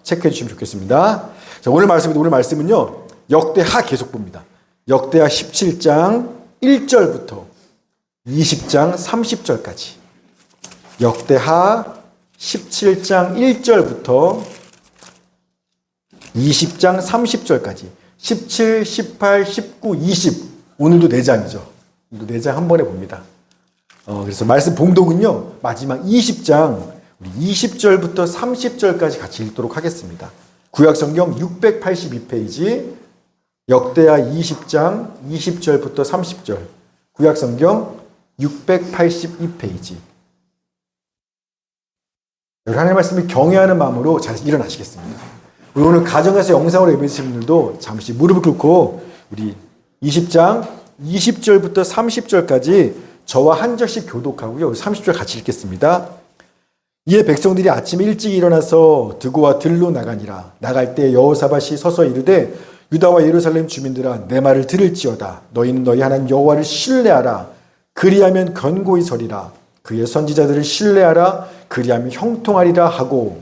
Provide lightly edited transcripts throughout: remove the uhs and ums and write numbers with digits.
체크해 주시면 좋겠습니다. 자, 오늘 말씀은요, 역대하 계속 봅니다. 역대하 17장 1절부터 20장 30절까지. 역대하 17장 1절부터 20장 30절까지. 17, 18, 19, 20. 오늘도 4장이죠. 오늘도 4장 한 번에 봅니다. 그래서 말씀 봉독은요, 마지막 20장, 우리 20절부터 30절까지 같이 읽도록 하겠습니다. 구약성경 682페이지, 역대하 20장 20절부터 30절, 구약성경 682페이지. 하나님의 말씀을 경외하는 마음으로 잘 일어나시겠습니다. 우리 오늘 가정에서 영상으로 예배드리신 분들도 잠시 무릎을 꿇고 우리 20장 20절부터 30절까지 저와 한 절씩 교독하고요. 30절 같이 읽겠습니다. 이에 백성들이 아침에 일찍 일어나서 드고와 들로 나가니라. 나갈 때 여호사밧이 서서 이르되 유다와 예루살렘 주민들아 내 말을 들을지어다. 너희는 너희 하나님 여호와를 신뢰하라. 그리하면 견고히 서리라. 그의 선지자들을 신뢰하라. 그리하면 형통하리라 하고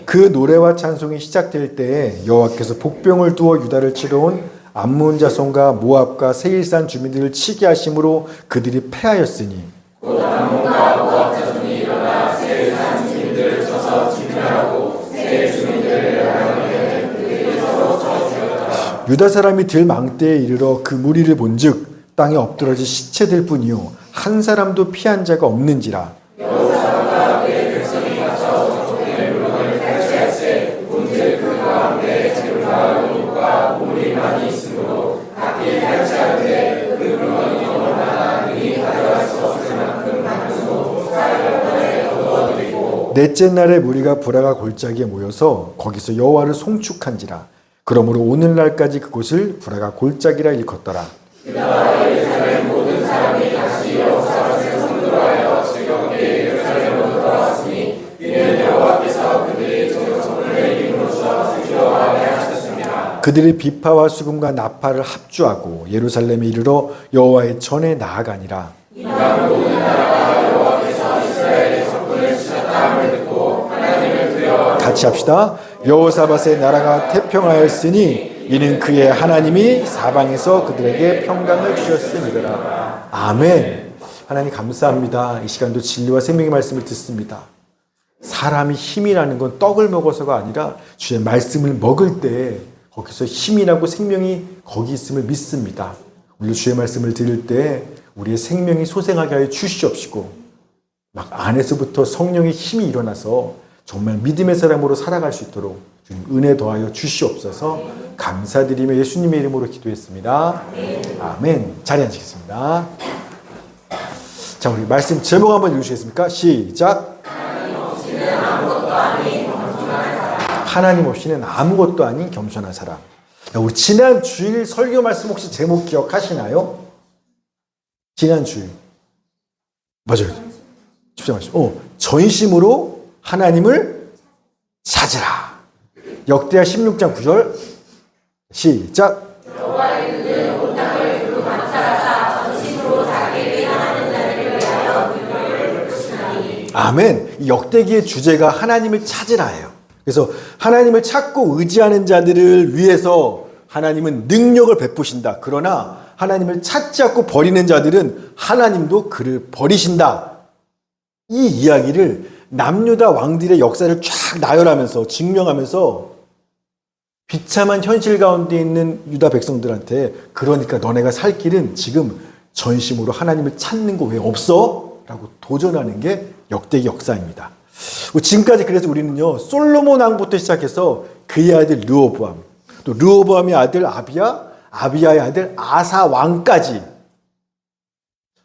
그 노래와 찬송이 시작될 때에 여호와께서 복병을 두어 유다를 치러 온 암몬 자손과 모압과 세일산 주민들을 치게 하심으로 그들이 패하였으니 곧 암몬과 모압 자손이 일어나 세일산 주민들을 쳐서 진멸하고 세일 주민들을 멸하며 그들이 서로 쳐 죽였더라. 유다 사람이 들 망대에 이르러 그 무리를 본즉 땅에 엎드러진 시체들 뿐이요 한 사람도 피한 자가 없는지라. 여호사밧과 그의 백성이 갇혀 적군의 물건을 탈취할세 본즉 그 가운데 재물과 용과 보물이 많이 있으므로 각기 탈취하는데 그 물건이 얼마나 능히 가져갈 수 없을 만큼 많으므로 사람을 거두어들이고 넷째 날에 무리가 브라가 골짜기에 모여서 거기서 여호와를 송축한지라. 그러므로 오늘날까지 그곳을 브라가 골짜기라 일컫더라. 유다와 예루살렘 모든 사람이 다시 여호사밧을 성도하여 즐겁게 예루살렘으로 돌아왔으니 이는 여호와께서 그들이 정을 이름으로써 두려워하게 하셨습니다. 그들이 비파와 수금과 나팔을 합주하고 예루살렘에 이르러 여호와의 전에 나아가니라. 이방 모든 나라가 여호와께서 이스라엘의 적군을 치셨다 함을 듣고 하나님을 두려워하고 같이 합시다. 여호사밧의 나라가 태평하였으니 이는 그의 하나님이 사방에서 그들에게 평강을 주셨음이더라. 아멘. 하나님 감사합니다. 이 시간도 진리와 생명의 말씀을 듣습니다. 사람이 힘이라는 건 떡을 먹어서가 아니라 주의 말씀을 먹을 때 거기서 힘이 나고 생명이 거기 있음을 믿습니다. 우리 주의 말씀을 들을 때 우리의 생명이 소생하게 하여 주시옵시고 막 안에서부터 성령의 힘이 일어나서 정말 믿음의 사람으로 살아갈 수 있도록 주님 은혜 더하여 주시옵소서. 감사드리며 예수님의 이름으로 기도했습니다. 아멘. 자리에 앉으겠습니다. 자, 우리 말씀 제목 한번 읽으시겠습니까? 시작. 하나님 없이는 아무것도 아닌 겸손한 사람. 우리 지난 주일 설교 말씀 혹시 제목 기억하시나요? 지난 주일. 맞아요. 전심으로 하나님을 찾으라. 역대하 16장 9절. 시작. 여호와의 그는 온 땅을 두루 감찰하사 전심으로 자기에게 향하는 자들을 위하여 능력을 베푸시나니. 아멘. 이 역대기의 주제가 하나님을 찾으라예요. 그래서 하나님을 찾고 의지하는 자들을 위해서 하나님은 능력을 베푸신다. 그러나 하나님을 찾지 않고 버리는 자들은 하나님도 그를 버리신다. 이 이야기를 남유다 왕들의 역사를 쫙 나열하면서 증명하면서 비참한 현실 가운데 있는 유다 백성들한테 그러니까 너네가 살 길은 지금 전심으로 하나님을 찾는 거 왜 없어? 라고 도전하는 게 역대기 역사입니다. 지금까지 그래서 우리는요 솔로몬 왕부터 시작해서 그의 아들 르호보암, 또 르호보암의 아들 아비야, 아비야의 아들 아사 왕까지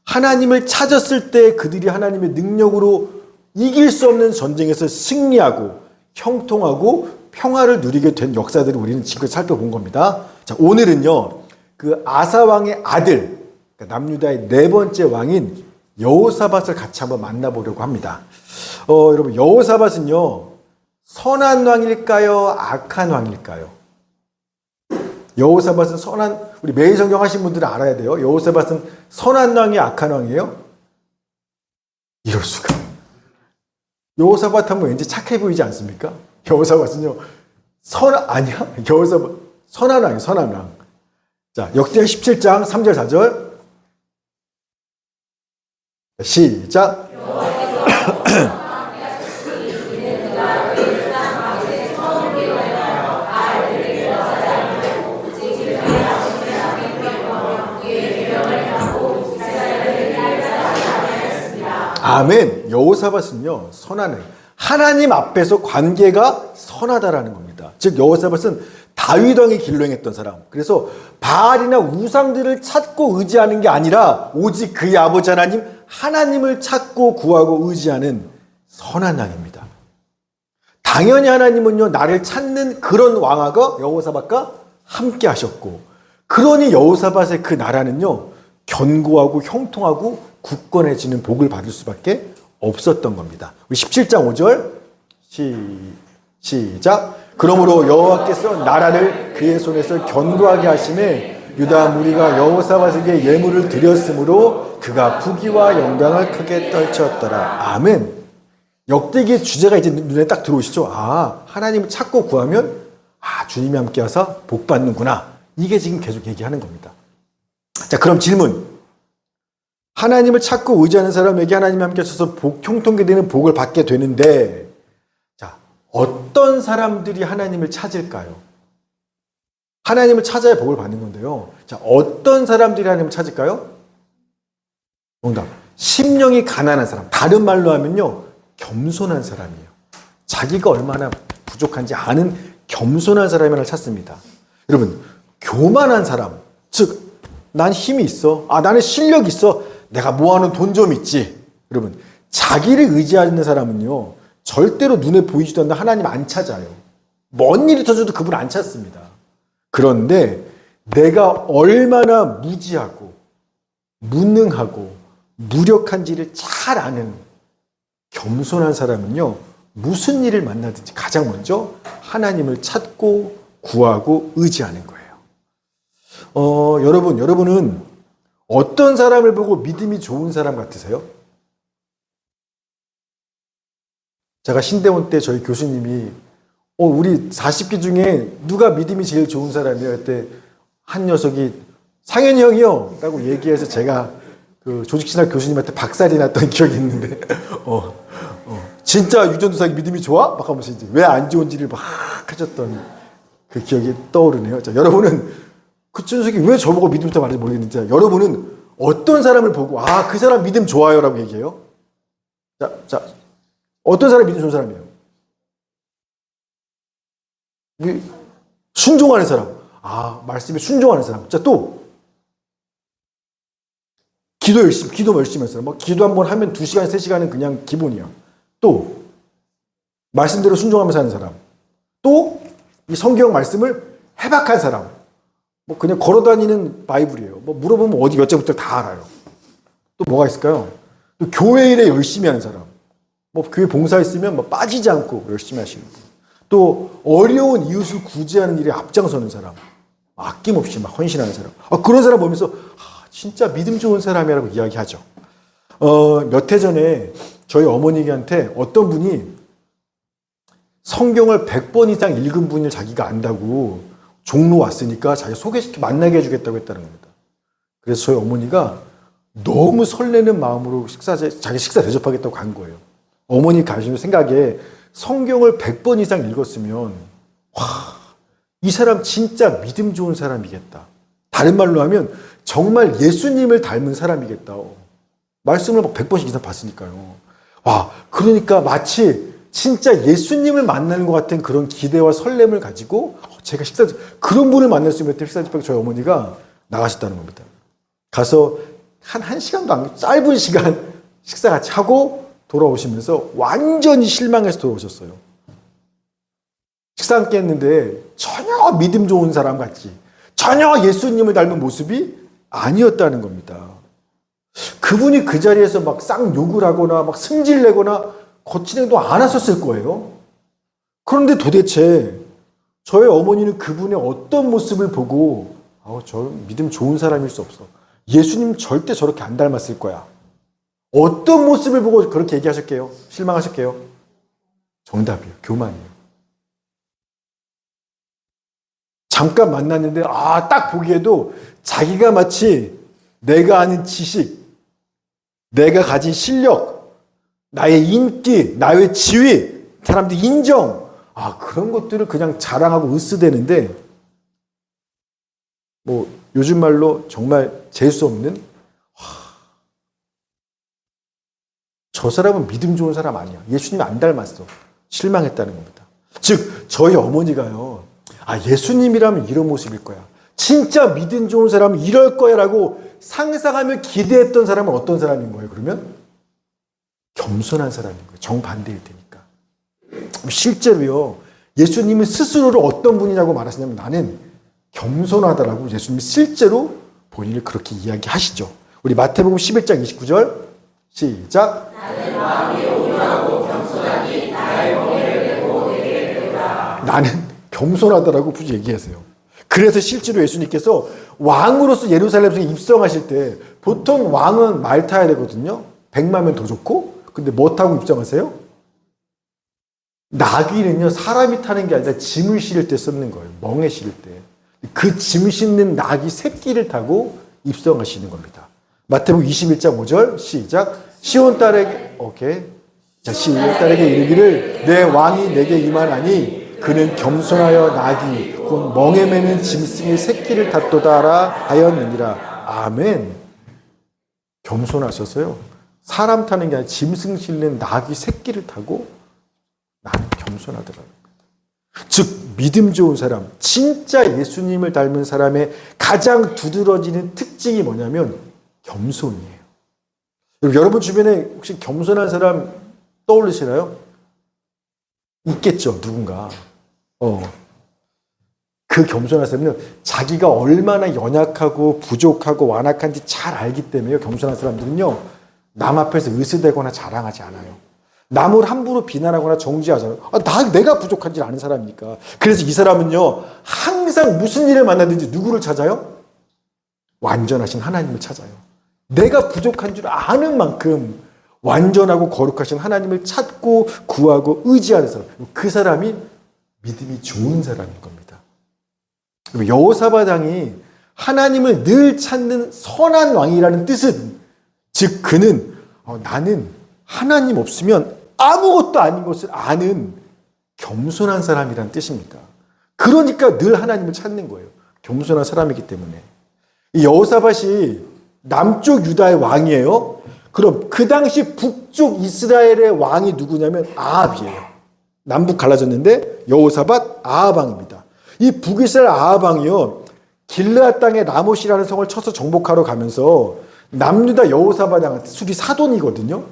하나님을 찾았을 때 그들이 하나님의 능력으로 이길 수 없는 전쟁에서 승리하고 형통하고 평화를 누리게 된 역사들을 우리는 지금까지 살펴본 겁니다. 자, 오늘은요 그 아사 왕의 아들, 그러니까 남유다의 네 번째 왕인 여호사밧을 같이 한번 만나보려고 합니다. 여러분 여호사밧은요 선한 왕일까요? 악한 왕일까요? 여호사밧은 선한, 우리 매일 성경 하신 분들은 알아야 돼요. 여호사밧은 선한 왕이 악한 왕이에요? 이럴 수가. 여호사밧 하면 왠지 착해 보이지 않습니까? 여호사밧은요, 아니야. 여호사밧, 선한 왕이에요, 선한 왕. 자, 역대하 17장 3절 4절. 시작. 아멘. 여호사밧은요, 선하네. 하나님 앞에서 관계가 선하다라는 겁니다. 즉 여호사밧은 다윗 왕의 길로 행했던 사람. 그래서 바알이나 우상들을 찾고 의지하는 게 아니라 오직 그의 아버지 하나님을 찾고 구하고 의지하는 선한 왕입니다. 당연히 하나님은요, 나를 찾는 그런 왕아가 여호사밧과 함께 하셨고, 그러니 여호사밧의 그 나라는요, 견고하고 형통하고 굳건해지는 복을 받을 수밖에 없었던 겁니다. 우리 17장 5절 시작. 그러므로 여호와께서 나라를 그의 손에서 견고하게 하심에 유다 무리가 여호사밧에게 예물을 드렸으므로 그가 부귀와 영광을 크게 떨쳤더라. 아멘. 역대기의 주제가 이제 눈에 딱 들어오시죠. 아, 하나님을 찾고 구하면 주님이 함께 하사 복 받는구나. 이게 지금 계속 얘기하는 겁니다. 자, 그럼 질문. 하나님을 찾고 의지하는 사람에게 하나님이 함께 하셔서 형통하게 되는 복을 받게 되는데, 자, 어떤 사람들이 하나님을 찾을까요? 하나님을 찾아야 복을 받는 건데요. 자, 어떤 사람들이 하나님을 찾을까요? 정답. 심령이 가난한 사람. 다른 말로 하면요, 겸손한 사람이에요. 자기가 얼마나 부족한지 아는 겸손한 사람이 하나를 찾습니다. 여러분, 교만한 사람, 즉 난 힘이 있어, 나는 실력이 있어, 내가 모아놓은 돈 좀 있지. 여러분, 자기를 의지하는 사람은요, 절대로 눈에 보이지도 않는 하나님 안 찾아요. 먼 일이 터져도 그분 안 찾습니다. 그런데 내가 얼마나 무지하고 무능하고 무력한지를 잘 아는 겸손한 사람은요, 무슨 일을 만나든지 가장 먼저 하나님을 찾고 구하고 의지하는 거예요. 여러분은 어떤 사람을 보고 믿음이 좋은 사람 같으세요? 제가 신대원 때 저희 교수님이 우리 40기 중에 누가 믿음이 제일 좋은 사람이에요? 그때 한 녀석이 상현이 형이요 라고 얘기해서 제가 그 조직신학 교수님한테 박살이 났던 기억이 있는데 진짜 유전도사기 믿음이 좋아? 막 하면서 이제 왜 안 좋은지를 막 하셨던 그 기억이 떠오르네요. 자, 여러분은 그 녀석이 왜 저보고 믿음 좋다 말인지 모르겠는데, 여러분은 어떤 사람을 보고 그 사람 믿음 좋아요 라고 얘기해요? 자, 어떤 사람이 믿음 좋은 사람이에요? 순종하는 사람. 말씀에 순종하는 사람. 자, 또 기도 열심히 하는 사람. 기도 한번 하면 2시간, 3시간은 그냥 기본이야. 또 말씀대로 순종하면서 하는 사람. 또 이 성경 말씀을 해박한 사람. 그냥 걸어다니는 바이블이에요. 물어보면 어디 몇 장부터 다 알아요. 또 뭐가 있을까요? 또 교회 일에 열심히 하는 사람. 교회 봉사했으면 빠지지 않고 열심히 하시는 분. 또 어려운 이웃을 구제하는 일에 앞장서는 사람. 아낌없이 막 헌신하는 사람. 그런 사람 보면서 진짜 믿음 좋은 사람이라고 이야기하죠. 몇 해 전에 저희 어머니한테 어떤 분이 성경을 100번 이상 읽은 분을 자기가 안다고 종로 왔으니까 자기 소개시켜 만나게 해주겠다고 했다는 겁니다. 그래서 저희 어머니가 너무 설레는 마음으로 자기 식사 대접하겠다고 간 거예요. 어머니 가시는 생각에 성경을 100번 이상 읽었으면 이 사람 진짜 믿음 좋은 사람이겠다. 다른 말로 하면 정말 예수님을 닮은 사람이겠다. 말씀을 100번씩 이상 봤으니까요. 그러니까 마치 진짜 예수님을 만나는 것 같은 그런 기대와 설렘을 가지고 제가 그런 분을 만날 수 있는 식사 집에 저희 어머니가 나가셨다는 겁니다. 가서 한 1시간도 짧은 시간 식사 같이 하고 돌아오시면서 완전히 실망해서 돌아오셨어요. 식사 함께 했는데 전혀 믿음 좋은 사람 같지, 전혀 예수님을 닮은 모습이 아니었다는 겁니다. 그분이 그 자리에서 막 쌍욕을 하거나 막 승질내거나 거친 행동 안 하셨을 거예요. 그런데 도대체 저의 어머니는 그분의 어떤 모습을 보고 저 믿음 좋은 사람일 수 없어. 예수님 절대 저렇게 안 닮았을 거야. 어떤 모습을 보고 그렇게 얘기하셨게요? 실망하셨게요? 정답이에요. 교만이에요. 잠깐 만났는데 딱 보기에도 자기가 마치 내가 아는 지식, 내가 가진 실력, 나의 인기, 나의 지위, 사람들 인정, 그런 것들을 그냥 자랑하고 으스대는데 요즘 말로 정말 재수 없는 저 사람은 믿음 좋은 사람 아니야. 예수님 안 닮았어. 실망했다는 겁니다. 즉 저희 어머니가요. 예수님이라면 이런 모습일 거야. 진짜 믿음 좋은 사람은 이럴 거야 라고 상상하며 기대했던 사람은 어떤 사람인 거예요? 그러면 겸손한 사람인 거예요. 정반대일 테니까. 실제로요. 예수님은 스스로를 어떤 분이라고 말하시냐면 나는 겸손하다라고 예수님이 실제로 본인을 그렇게 이야기하시죠. 우리 마태복음 11장 29절 시작. 나는 마음이 온유하고 겸손하니 나의 멍에를 메고 내게 배우라. 나는 겸손하다라고 굳이 얘기하세요. 그래서 실제로 예수님께서 왕으로서 예루살렘에 입성하실 때 보통 왕은 말 타야 되거든요. 100만 명 더 좋고. 근데 뭐 타고 입성하세요? 나귀는요, 사람이 타는 게 아니라 짐을 실을 때 쓰는 거예요. 멍에 실을 때. 그 짐 싣는 나귀 새끼를 타고 입성하시는 겁니다. 마태복음 21장 5절 시작. 시온 딸에게 시온 딸에게 이르기를 내 왕이 내게 임하나니 그는 겸손하여 나귀 곧 멍에 매는 짐승의 새끼를 탔도다라 하였느니라. 아멘. 겸손하셔서요. 사람 타는 게 아니라 짐승 실는 나귀 새끼를 타고 나는 겸손하더라고요. 즉 믿음 좋은 사람, 진짜 예수님을 닮은 사람의 가장 두드러지는 특징이 뭐냐면 겸손이에요. 여러분 주변에 혹시 겸손한 사람 떠올리시나요? 있겠죠, 누군가. 그 겸손한 사람은 자기가 얼마나 연약하고 부족하고 완악한지 잘 알기 때문에 겸손한 사람들은요, 남 앞에서 으스대거나 자랑하지 않아요. 남을 함부로 비난하거나 정죄하잖아요. 내가 부족한 줄 아는 사람이니까. 그래서 이 사람은요, 항상 무슨 일을 만나든지 누구를 찾아요? 완전하신 하나님을 찾아요. 내가 부족한 줄 아는 만큼 완전하고 거룩하신 하나님을 찾고 구하고 의지하는 사람. 그 사람이 믿음이 좋은 사람인 겁니다. 여호사밧 왕이 하나님을 늘 찾는 선한 왕이라는 뜻은, 즉 그는 나는 하나님 없으면 아무것도 아닌 것을 아는 겸손한 사람이라는 뜻입니다. 그러니까 늘 하나님을 찾는 거예요. 겸손한 사람이기 때문에. 이 여호사밧이 남쪽 유다의 왕이에요. 그럼 그 당시 북쪽 이스라엘의 왕이 누구냐면 아합이에요. 남북 갈라졌는데 여호사밧 아합 왕입니다. 이 북이스라엘 아합 왕이요, 길르앗 땅의 라못이라는 성을 쳐서 정복하러 가면서 남유다 여호사밧 왕한테 술이 사돈이거든요.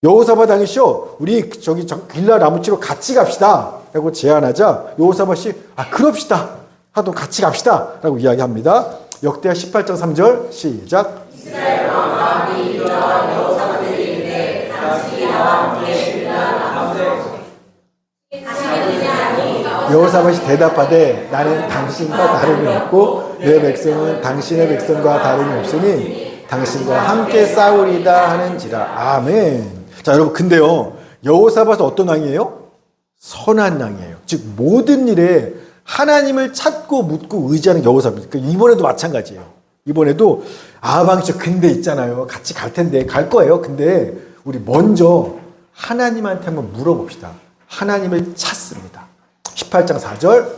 여호사밧 왕이시오, 우리 길르앗 라못으로 같이 갑시다 라고 제안하자 여호사밧이 그럽시다 하도 같이 갑시다 라고 이야기합니다. 역대하 18장 3절 시작. 이스라엘 왕 아합이 일어나 여호사밧에게 이르되 당신이 나와 함께 길르앗 라못에 가시겠느냐 하니 여호사밧이 대답하되 나는 당신과 다름이 없고 내 백성은 당신의 백성과 다름이 없으니 당신과 함께 싸우리다 하는지라. 아멘. 자, 여러분, 근데요, 여호사밧은 어떤 왕이에요? 선한 왕이에요. 즉 모든 일에 하나님을 찾고 묻고 의지하는 여호사밧. 그러니까 이번에도 마찬가지예요. 이번에도 아합 왕이 근데 있잖아요. 같이 갈 텐데 갈 거예요. 근데 우리 먼저 하나님한테 한번 물어봅시다. 하나님을 찾습니다. 18장 4절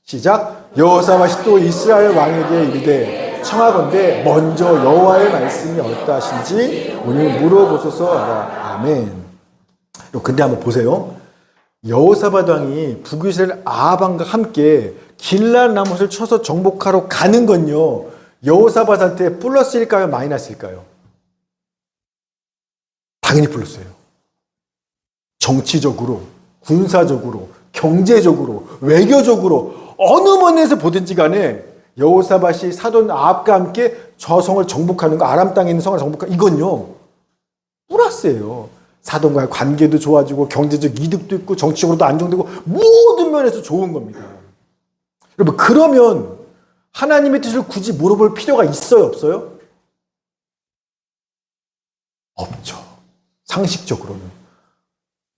시작. 여호사밧이 또 이스라엘 왕에게 이르되 청하건대 먼저 여호와의 말씀이 어떠하신지 오늘 물어보소서 하라. 아멘. 근데 한번 보세요. 여호사밧 왕이 북이스라엘 아합 왕과 함께 길르앗 라못을 쳐서 정복하러 가는 건요, 여호사밧한테 플러스일까요, 마이너스일까요? 당연히 플러스예요. 정치적으로, 군사적으로, 경제적으로, 외교적으로 어느 면에서 보든지 간에 여호사밧이 사돈 아합과 함께 저 성을 정복하는 거, 아람 땅에 있는 성을 정복하는 이건요 플러스예요. 사돈과의 관계도 좋아지고 경제적 이득도 있고 정치적으로도 안정되고 모든 면에서 좋은 겁니다. 여러분 그러면 하나님의 뜻을 굳이 물어볼 필요가 있어요 없어요? 없죠. 상식적으로는.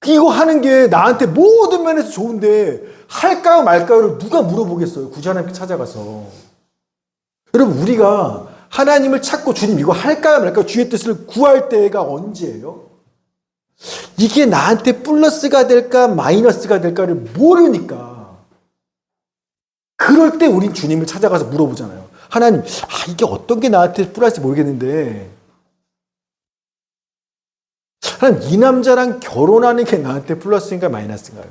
이거 하는 게 나한테 모든 면에서 좋은데 할까요 말까요를 누가 물어보겠어요. 굳이 하나님께 찾아가서. 여러분 우리가 하나님을 찾고 주님 이거 할까요 말까요 주의 뜻을 구할 때가 언제예요? 이게 나한테 플러스가 될까 마이너스가 될까를 모르니까 그럴 때 우린 주님을 찾아가서 물어보잖아요. 하나님 이게 어떤 게 나한테 플러스 모르겠는데 하나님 이 남자랑 결혼하는 게 나한테 플러스인가 마이너스인가요?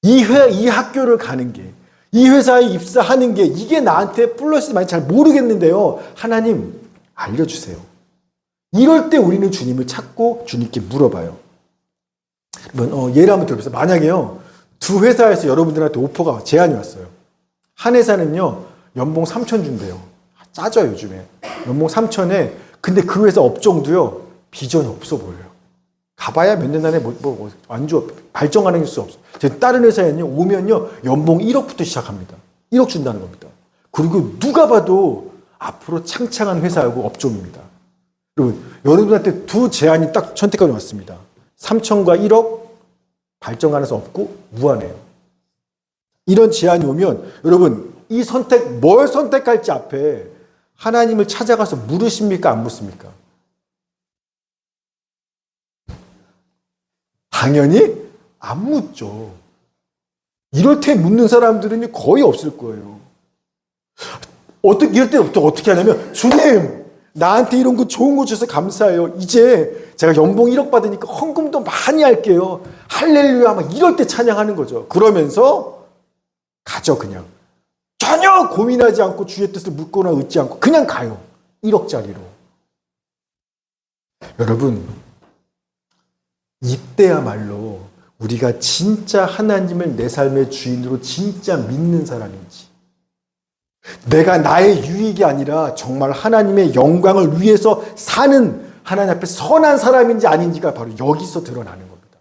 이 학교를 가는 게 이 회사에 입사하는 게 이게 나한테 플러스인지 마이너스인지 잘 모르겠는데요. 하나님 알려주세요. 이럴 때 우리는 주님을 찾고 주님께 물어봐요. 예를 한번 들어보세요. 만약에요. 두 회사에서 여러분들한테 오퍼가 제안이 왔어요. 한 회사는요. 연봉 3천 준대요. 짜죠 요즘에. 연봉 3천에 근데 그 회사 업종도요. 비전이 없어 보여요. 가봐야 몇 년 안에 안 좋아. 발전 가능할 수 없어. 다른 회사에는요. 오면요. 연봉 1억부터 시작합니다. 1억 준다는 겁니다. 그리고 누가 봐도 앞으로 창창한 회사하고 업종입니다. 여러분한테 두 제안이 딱 선택까지 왔습니다. 3천과 1억 발전 가능성 없고 무한해요. 이런 제안이 오면 여러분 이 선택 뭘 선택할지 앞에 하나님을 찾아가서 물으십니까 안 묻습니까? 당연히 안 묻죠. 이럴 때 묻는 사람들은 거의 없을 거예요. 이럴 때 어떻게 하냐면 주님 나한테 이런 거 좋은 거 주셔서 감사해요. 이제 제가 연봉 1억 받으니까 헌금도 많이 할게요. 할렐루야 막 이럴 때 찬양하는 거죠. 그러면서 가죠 그냥. 전혀 고민하지 않고 주의 뜻을 묻거나 얻지 않고 그냥 가요. 1억짜리로. 여러분 이때야말로 우리가 진짜 하나님을 내 삶의 주인으로 진짜 믿는 사람인지 내가 나의 유익이 아니라 정말 하나님의 영광을 위해서 사는 하나님 앞에 선한 사람인지 아닌지가 바로 여기서 드러나는 겁니다.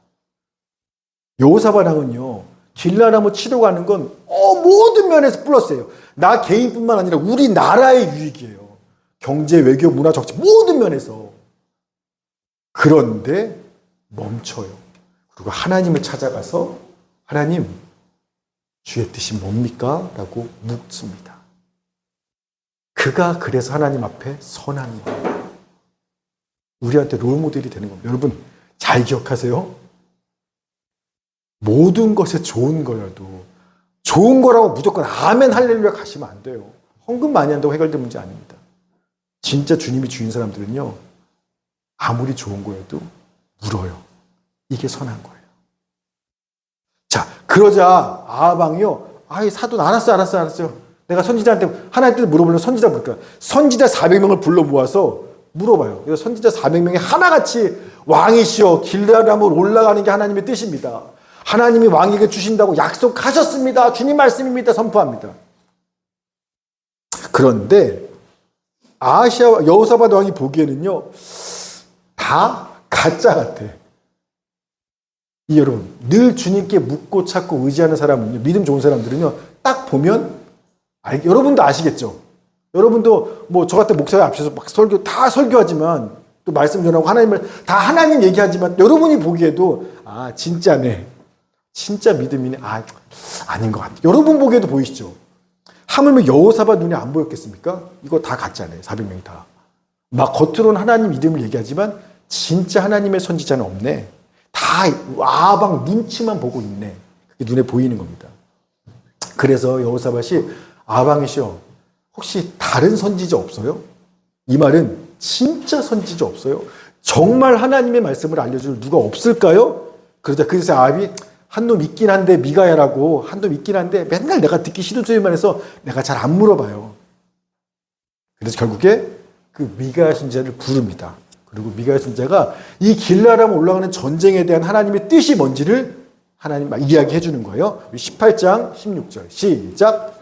여호사밧 왕은요. 길라나무 치러 가는 건 모든 면에서 플러스예요. 나 개인뿐만 아니라 우리나라의 유익이에요. 경제, 외교, 문화, 정치 모든 면에서. 그런데 멈춰요. 그리고 하나님을 찾아가서 하나님 주의 뜻이 뭡니까? 라고 묻습니다. 그가 그래서 하나님 앞에 선한 거예요. 우리한테 롤모델이 되는 겁니다. 여러분 잘 기억하세요. 모든 것에 좋은 거여도 좋은 거라고 무조건 아멘 할렐루야 가시면 안 돼요. 헌금 많이 한다고 해결될 문제 아닙니다. 진짜 주님이 주인 사람들은요. 아무리 좋은 거여도 물어요. 이게 선한 거예요. 자, 그러자 아합왕이요. 사돈 알았어요. 내가 선지자한테 하나님 뜻을 물어보려면 선지자 부를까? 선지자 400명을 불러 모아서 물어봐요. 그래서 선지자 400명이 하나같이 왕이시여 길라나무로 올라가는 게 하나님의 뜻입니다. 하나님이 왕에게 주신다고 약속하셨습니다. 주님 말씀입니다. 선포합니다. 그런데 여호사밧 왕이 보기에는요. 다 가짜 같아. 여러분 늘 주님께 묻고 찾고 의지하는 사람은요. 믿음 좋은 사람들은요. 딱 보면 여러분도 아시겠죠? 여러분도 저 같은 목사님 앞에서 막 설교하지만 또 말씀 전하고 하나님을 다 하나님 얘기하지만 여러분이 보기에도 진짜네. 진짜 믿음이네. 아닌 것 같아. 여러분 보기에도 보이시죠? 하물며 여호사밧 눈에 안 보였겠습니까? 이거 다 가짜네. 400명이 다. 막 겉으로는 하나님 믿음을 얘기하지만 진짜 하나님의 선지자는 없네. 다 아합 눈치만 보고 있네. 그게 눈에 보이는 겁니다. 그래서 여호사밧이 아합 왕이시여 혹시 다른 선지자 없어요? 이 말은 진짜 선지자 없어요? 정말 하나님의 말씀을 알려줄 누가 없을까요? 그래서 아합이 한 놈 있긴 한데 미가야라고 한 놈 있긴 한데 맨날 내가 듣기 싫은 소리만 해서 내가 잘 안 물어봐요. 그래서 결국에 그 미가야 선지자를 부릅니다. 그리고 미가야 선지자가 이 길라나무 올라가는 전쟁에 대한 하나님의 뜻이 뭔지를 하나님 이야기해 주는 거예요. 18장 16절 시작.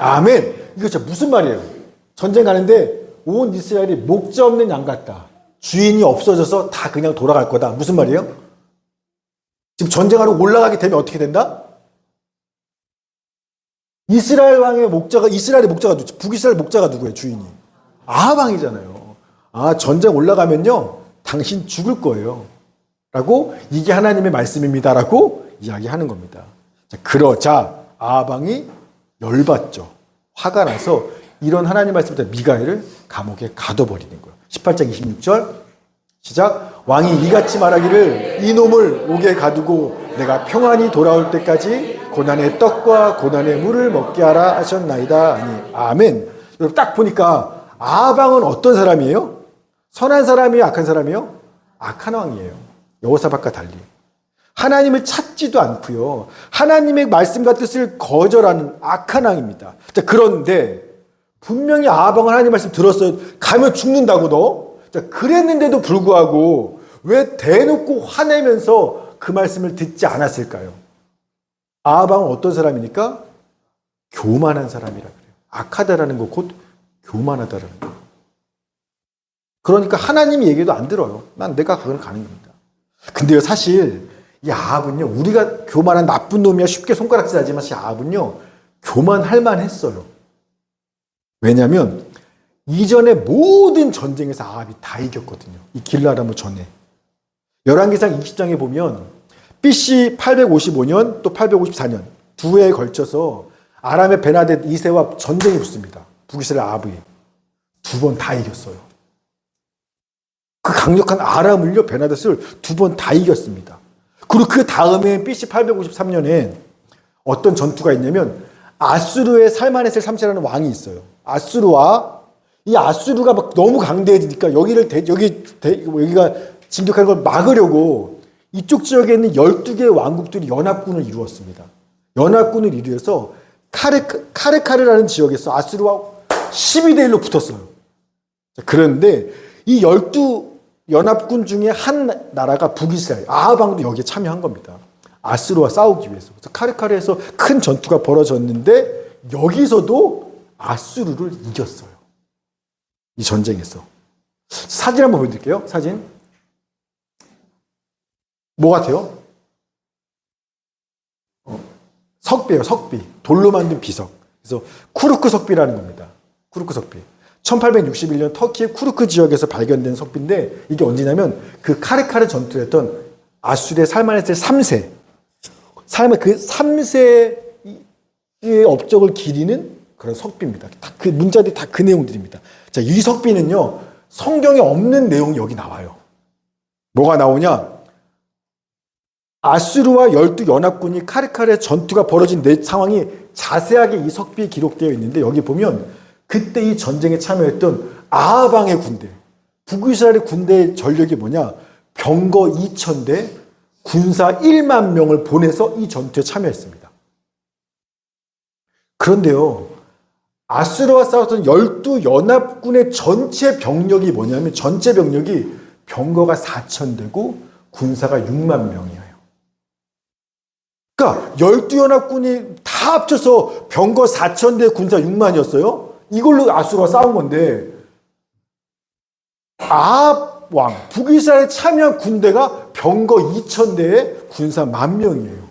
아멘. 이거 진짜 무슨 말이에요? 전쟁 가는데 온 이스라엘이 목자 없는 양 같다. 주인이 없어져서 다 그냥 돌아갈 거다. 무슨 말이에요? 지금 전쟁하러 올라가게 되면 어떻게 된다? 이스라엘의 목자가 북이스라엘 목자가 누구예요? 주인이 아합 왕이잖아요. 아, 전쟁 올라가면요 당신 죽을 거예요 라고, 이게 하나님의 말씀입니다 라고 이야기하는 겁니다. 자, 그러자 아합 왕이 열받죠. 화가 나서 이런 하나님 말씀부터 미가엘을 감옥에 가둬버리는 거예요. 18장 26절 시작. 왕이 이같이 말하기를 이놈을 옥에 가두고 내가 평안히 돌아올 때까지 고난의 떡과 고난의 물을 먹게 하라 하셨나이다. 아니, 아멘. 여러분 딱 보니까 아합 왕은 어떤 사람이에요? 선한 사람이에요? 악한 사람이에요? 악한 왕이에요. 여호사밧과 달리 하나님을 찾지도 않고요, 하나님의 말씀과 뜻을 거절하는 악한 왕입니다. 자, 그런데 분명히 아합 왕은 하나님 말씀 들었어요. 가면 죽는다고 너. 자, 그랬는데도 불구하고 왜 대놓고 화내면서 그 말씀을 듣지 않았을까요? 아합 왕은 어떤 사람이니까? 교만한 사람이라 그래요. 악하다라는 거 곧 교만하다라는 거예요. 그러니까 하나님이 얘기도 안 들어요. 내가 가는 겁니다. 근데요, 사실 이 아합은요, 우리가 교만한 나쁜 놈이야 쉽게 손가락질 하지만 사실 아합은요 교만할 만했어요. 왜냐하면 이전에 모든 전쟁에서 아합이 다 이겼거든요. 이 길라라무 전에. 열왕기상 20장에 보면 BC 855년 또 854년 두 해에 걸쳐서 아람의 베나뎃 2세와 전쟁이 붙습니다. 북이스라엘 아합이. 두 번 다 이겼어요. 그 강력한 아람을요, 베나뎃을 두 번 다 이겼습니다. 그리고 그 다음에 BC 853년에 어떤 전투가 있냐면 아수르의 살마네셀 3세라는 왕이 있어요. 이 아수르가 막 너무 강대해지니까 여기가 진격하는 걸 막으려고 이쪽 지역에 있는 12개의 왕국들이 연합군을 이루었습니다. 연합군을 이루어서 카레카르라는 지역에서 아수르와 12대 1로 붙었어요. 그런데 이 12연합군 중에 한 나라가 북이스라엘, 아합 왕도 여기에 참여한 겁니다. 아수르와 싸우기 위해서. 그래서 카레카르에서 큰 전투가 벌어졌는데 여기서도 아수르를 이겼어요. 이 전쟁에서. 사진 한번 보여드릴게요. 사진. 뭐 같아요? 석비예요. 석비. 돌로 만든 비석. 그래서 쿠르크 석비라는 겁니다. 쿠르크 석비. 1861년 터키의 쿠르크 지역에서 발견된 석비인데 이게 언제냐면 그 카레카르 전투를 했던 아수르의 살마네셀 3세. 그 3세의 업적을 기리는 그런 석비입니다. 다 그 문자들이 다 그 내용들입니다. 자, 이 석비는요, 성경에 없는 내용이 여기 나와요. 뭐가 나오냐? 아수르와 12연합군이 카레카르의 전투가 벌어진 상황이 자세하게 이 석비에 기록되어 있는데 여기 보면 그때 이 전쟁에 참여했던 아합 왕의 군대, 북이스라엘의 군대의 전력이 뭐냐? 병거 2,000대, 군사 1만 명을 보내서 이 전투에 참여했습니다. 그런데요, 아수르와 싸웠던 12연합군의 전체 병력이 뭐냐면 전체 병력이 병거가 4,000대고 군사가 6만 명이에요. 그러니까 12연합군이 다 합쳐서 병거 4,000대, 군사 6만이었어요. 이걸로 아수르와 싸운 건데 아합 왕, 북이스라엘에 참여한 군대가 병거 2,000대에 군사 10,000명이에요.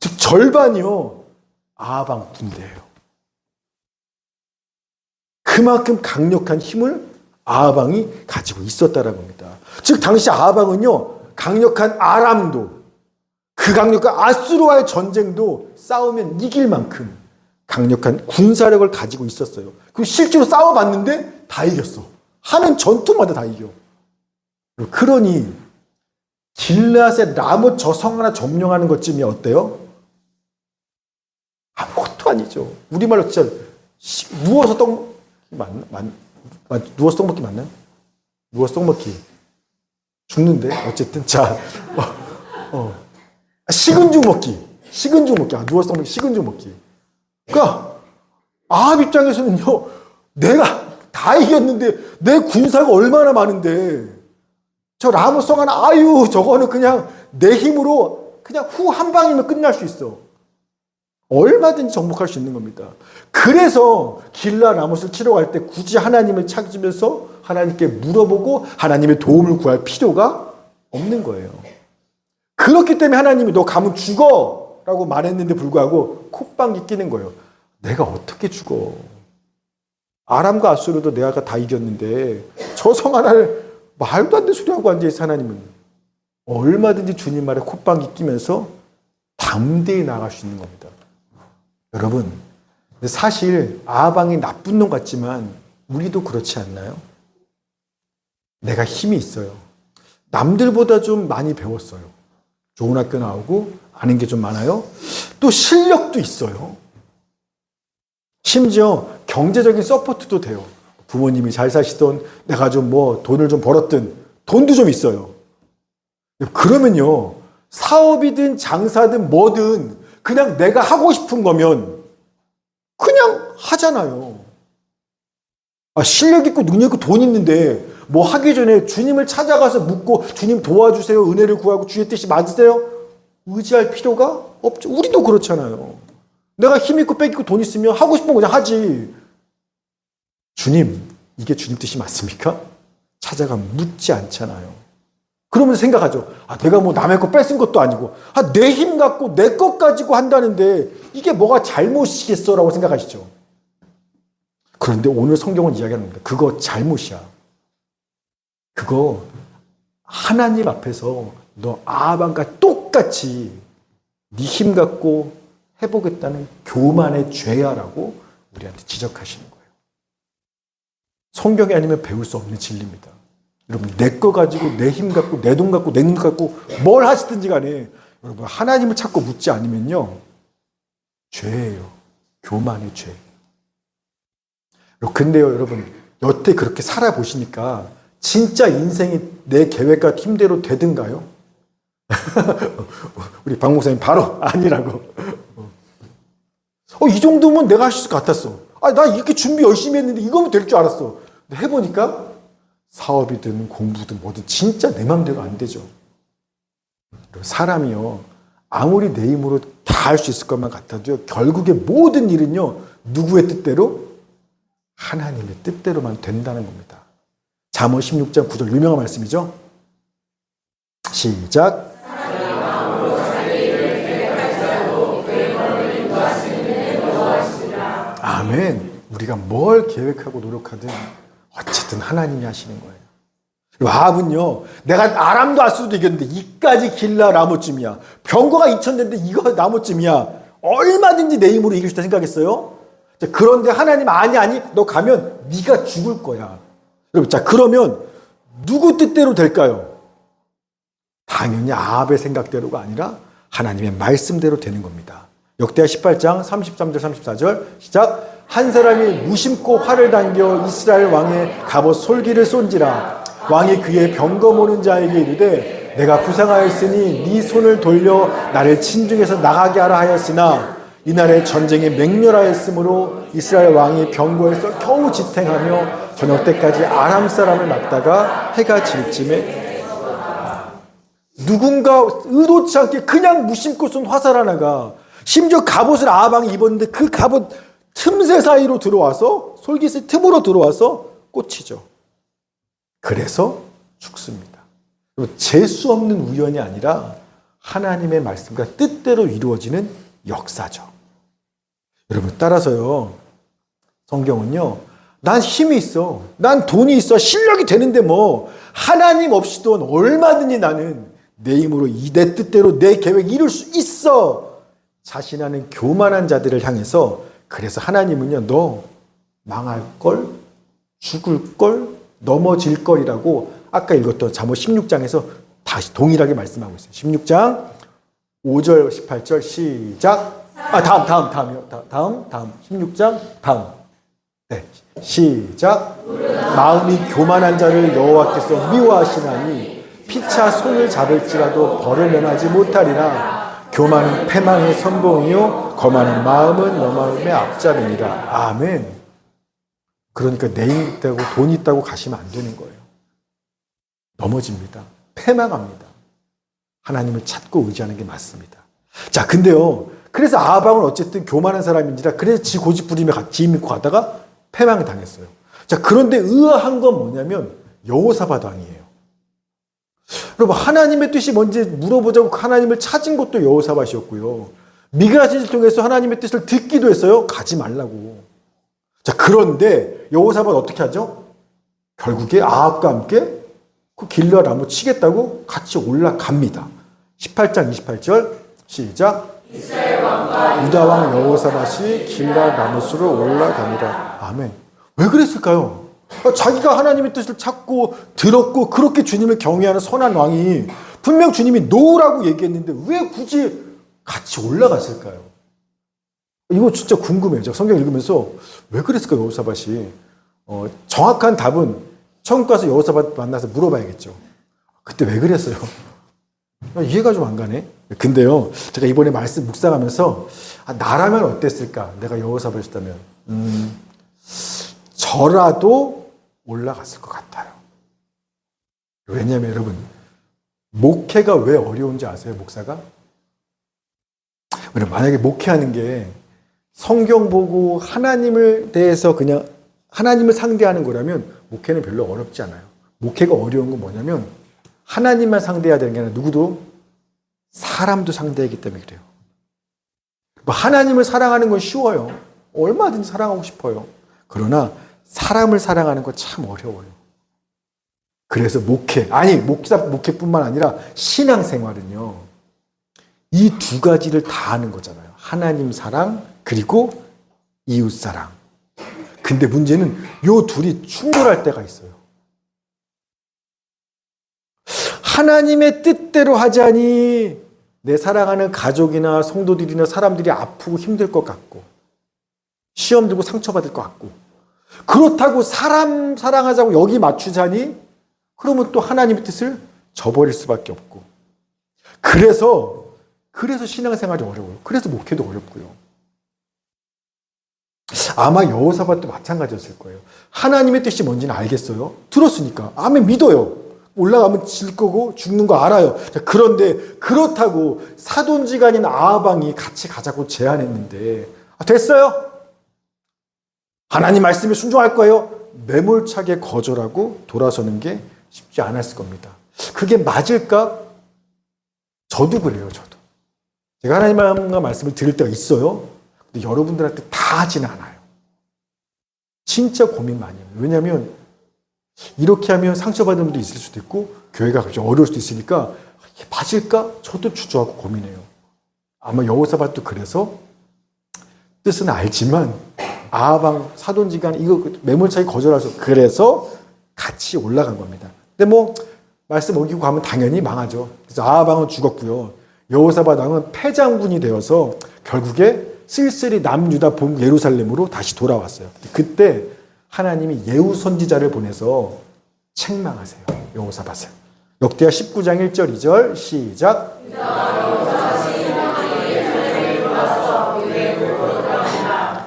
즉 절반이요 아합 왕 군대예요. 그만큼 강력한 힘을 아합 왕이 가지고 있었다는 겁니다. 즉 당시 아합 왕은요 강력한 아람도, 그 강력한 아수르와의 전쟁도 싸우면 이길 만큼 강력한 군사력을 가지고 있었어요. 그리고 실제로 싸워봤는데 다 이겼어. 하는 전투마다 다 이겨. 그러니 길앗의 라못 저 성 하나 점령하는 것쯤이 어때요? 아무것도 아니죠. 우리말로 진짜 누워서 떡 누워서 떡 먹기 맞나요? 누워서 떡 먹기 죽는데 어쨌든 자 식은 죽 먹기. 누워서 떡 먹기, 식은 죽 먹기. 그러니까 아합 입장에서는요, 내가 다 이겼는데 내 군사가 얼마나 많은데 저 라모성 하나, 저거는 그냥 내 힘으로 그냥 후 한 방이면 끝날 수 있어. 얼마든지 정복할 수 있는 겁니다. 그래서 길라 라못을 치러 갈 때 굳이 하나님을 찾으면서 하나님께 물어보고 하나님의 도움을 구할 필요가 없는 거예요. 그렇기 때문에 하나님이 너 가면 죽어 라고 말했는데 불구하고 콧방귀 끼는 거예요. 내가 어떻게 죽어? 아람과 아수르도 내가 다 이겼는데 저 성 하나를 말도 안 되는 소리하고 앉아있어. 하나님은 얼마든지 주님 말에 콧방귀 끼면서 담대히 나아갈 수 있는 겁니다. 여러분, 사실 아방이 나쁜 놈 같지만 우리도 그렇지 않나요? 내가 힘이 있어요. 남들보다 좀 많이 배웠어요. 좋은 학교 나오고 아는 게 좀 많아요. 또 실력도 있어요. 심지어 경제적인 서포트도 돼요. 부모님이 잘 사시던 내가 좀 뭐 돈을 좀 벌었든 돈도 좀 있어요. 그러면요, 사업이든 장사든 뭐든 그냥 내가 하고 싶은 거면 그냥 하잖아요. 실력 있고 능력 있고 돈 있는데 뭐 하기 전에 주님을 찾아가서 묻고 주님 도와주세요, 은혜를 구하고 주의 뜻이 맞으세요? 의지할 필요가 없죠. 우리도 그렇잖아요. 내가 힘 있고 빽 있고 돈 있으면 하고 싶은 거 그냥 하지. 주님, 이게 주님 뜻이 맞습니까? 찾아가 묻지 않잖아요. 그러면 생각하죠. 내가 뭐 남의 거 뺏은 것도 아니고, 내 힘 갖고 내 것 가지고 한다는데 이게 뭐가 잘못이겠어? 라고 생각하시죠. 그런데 오늘 성경은 이야기하는 겁니다. 그거 잘못이야. 그거 하나님 앞에서 너 아방과 똑같이 네 힘 갖고 해보겠다는 교만의 죄야라고 우리한테 지적하시는 거예요. 성경이 아니면 배울 수 없는 진리입니다. 여러분, 내 거 가지고 내 힘 갖고 내 돈 갖고 내 능력 갖고 뭘 하시든지 간에 여러분 하나님을 찾고 묻지 않으면요, 죄예요. 교만의 죄. 근데요, 여러분, 여태 그렇게 살아보시니까 진짜 인생이 내 계획과 힘대로 되든가요? 우리 박 목사님 바로 아니라고. 이 정도면 내가 할 수 있을 것 같았어. 나 이렇게 준비 열심히 했는데 이거면 될 줄 알았어. 근데 해보니까 사업이든 공부든 뭐든 진짜 내 마음대로 안 되죠. 사람이요, 아무리 내 힘으로 다 할 수 있을 것만 같아도요, 결국에 모든 일은요, 누구의 뜻대로? 하나님의 뜻대로만 된다는 겁니다. 잠언 16장 9절 유명한 말씀이죠. 시작. 아멘. 우리가 뭘 계획하고 노력하든 어쨌든 하나님이 하시는 거예요. 아합은요, 내가 아람도 아수르도 이겼는데 이까지 길라 라못쯤이야. 병거가 2,000대인데 이거 라못쯤이야. 얼마든지 내 힘으로 이길 수 있다 생각했어요. 그런데 하나님 아니 너 가면 네가 죽을 거야. 여러분, 자, 그러면 누구 뜻대로 될까요? 당연히 아합의 생각대로가 아니라 하나님의 말씀대로 되는 겁니다. 역대하 18장 33절 34절 시작. 한 사람이 무심코 활을 당겨 이스라엘 왕의 갑옷 솔기를 쏜지라. 왕이 그의 병거 모는 자에게 이르되 내가 부상하였으니 네 손을 돌려 나를 친중에서 나가게 하라 하였으나 이날에 전쟁이 맹렬하였으므로 이스라엘 왕이 병거에서 겨우 지탱하며 저녁 때까지 아람 사람을 막다가 해가 질 쯤에 누군가 의도치 않게 그냥 무심코 쏜 화살 하나가 심지어 갑옷을 아합왕이 입었는데 그 갑옷 틈새 사이로 들어와서 솔깃의 틈으로 들어와서 꽂히죠. 그래서 죽습니다. 재수 없는 우연이 아니라 하나님의 말씀과 뜻대로 이루어지는 역사죠. 여러분, 따라서요, 성경은요, 난 힘이 있어, 난 돈이 있어, 실력이 되는데 뭐 하나님 없이도 얼마든지 나는 내 힘으로 내 뜻대로 내 계획 이룰 수 있어 자신하는 교만한 자들을 향해서, 그래서 하나님은요, 너 망할걸, 죽을걸, 넘어질걸이라고 아까 읽었던 잠언 16장에서 다시 동일하게 말씀하고 있어요. 16장 5절 18절 시작. 다음 16장 다음. 네, 시작. 마음이 교만한 자를 여호와께서 미워하시나니 피차 손을 잡을지라도 벌을 면하지 못하리라. 교만은 패망의 선봉이요 거만한 마음은 너마음의 앞잡이니라. 아멘. 그러니까 내 힘 있다고 돈 있다고 가시면 안 되는 거예요. 넘어집니다. 패망합니다. 하나님을 찾고 의지하는 게 맞습니다. 자, 근데요, 그래서 아합은 어쨌든 교만한 사람인지라 그래서 지 고집 부리며 지 믿고 가다가 패망을 당했어요. 자, 그런데 의아한 건 뭐냐면 여호사밧 왕이에요. 여러분, 하나님의 뜻이 뭔지 물어보자고 하나님을 찾은 것도 여호사밧이었고요. 미가시를 통해서 하나님의 뜻을 듣기도 했어요. 가지 말라고. 자, 그런데 여호사밧 어떻게 하죠? 결국에 아합과 함께 그 길르앗 나무 치겠다고 같이 올라갑니다. 18장 28절 시작. 유다 왕 여호사밧이 길르앗 나무수로 올라갑니다. 아멘. 왜 그랬을까요? 자기가 하나님의 뜻을 찾고 들었고 그렇게 주님을 경외하는 선한 왕이 분명 주님이 노라고 얘기했는데 왜 굳이 같이 올라갔을까요? 이거 진짜 궁금해요. 제가 성경 읽으면서 왜 그랬을까요, 여호사밧이? 정확한 답은 천국 가서 여호사밧 만나서 물어봐야겠죠. 그때 왜 그랬어요? 이해가 좀 안 가네. 근데요, 제가 이번에 말씀 묵상하면서 나라면 어땠을까? 내가 여호사밧이었다면 저라도 올라갔을 것 같아요. 왜냐하면 여러분, 목회가 왜 어려운지 아세요, 목사가? 만약에 목회하는 게 성경 보고 하나님을 대해서 그냥 하나님을 상대하는 거라면 목회는 별로 어렵지 않아요. 목회가 어려운 건 뭐냐면 하나님만 상대해야 되는 게 아니라 누구도 사람도 상대하기 때문에 그래요. 하나님을 사랑하는 건 쉬워요. 얼마든지 사랑하고 싶어요. 그러나 사람을 사랑하는 건 참 어려워요. 그래서 목회뿐만 아니라 신앙생활은요, 이 두 가지를 다 하는 거잖아요. 하나님 사랑, 그리고 이웃 사랑. 근데 문제는 요 둘이 충돌할 때가 있어요. 하나님의 뜻대로 하자니 내 사랑하는 가족이나 성도들이나 사람들이 아프고 힘들 것 같고, 시험 들고 상처받을 것 같고, 그렇다고 사람 사랑하자고 여기 맞추자니 그러면 또 하나님의 뜻을 저버릴 수밖에 없고, 그래서 신앙생활이 어려워요. 그래서 목회도 어렵고요. 아마 여호사밧도 마찬가지였을 거예요. 하나님의 뜻이 뭔지는 알겠어요. 들었으니까. 아멘, 믿어요. 올라가면 질 거고 죽는 거 알아요. 그런데 그렇다고 사돈지간인 아합 왕이 같이 가자고 제안했는데 됐어요? 하나님 말씀에 순종할 거예요? 매몰차게 거절하고 돌아서는 게 쉽지 않았을 겁니다. 그게 맞을까? 저도 그래요. 저도. 제가 하나님과 말씀을 들을 때가 있어요. 근데 여러분들한테 다 하지는 않아요. 진짜 고민 많이 해요. 왜냐하면 이렇게 하면 상처받는 분도 있을 수도 있고 교회가 갑자기 어려울 수도 있으니까 이게 맞을까? 저도 주저하고 고민해요. 아마 여호사밧도 그래서 뜻은 알지만 아합 왕 사돈지간 이거 매몰차게 거절해서 그래서 같이 올라간 겁니다. 근데 말씀 어기고 가면 당연히 망하죠. 그래서 아합 왕은 죽었고요. 여호사밧 왕은 패장군이 되어서 결국에 쓸쓸히 남유다 본 예루살렘으로 다시 돌아왔어요. 그때 하나님이 예후 선지자를 보내서 책망하세요. 여호사밧을. 역대하 19장 1절 2절 시작.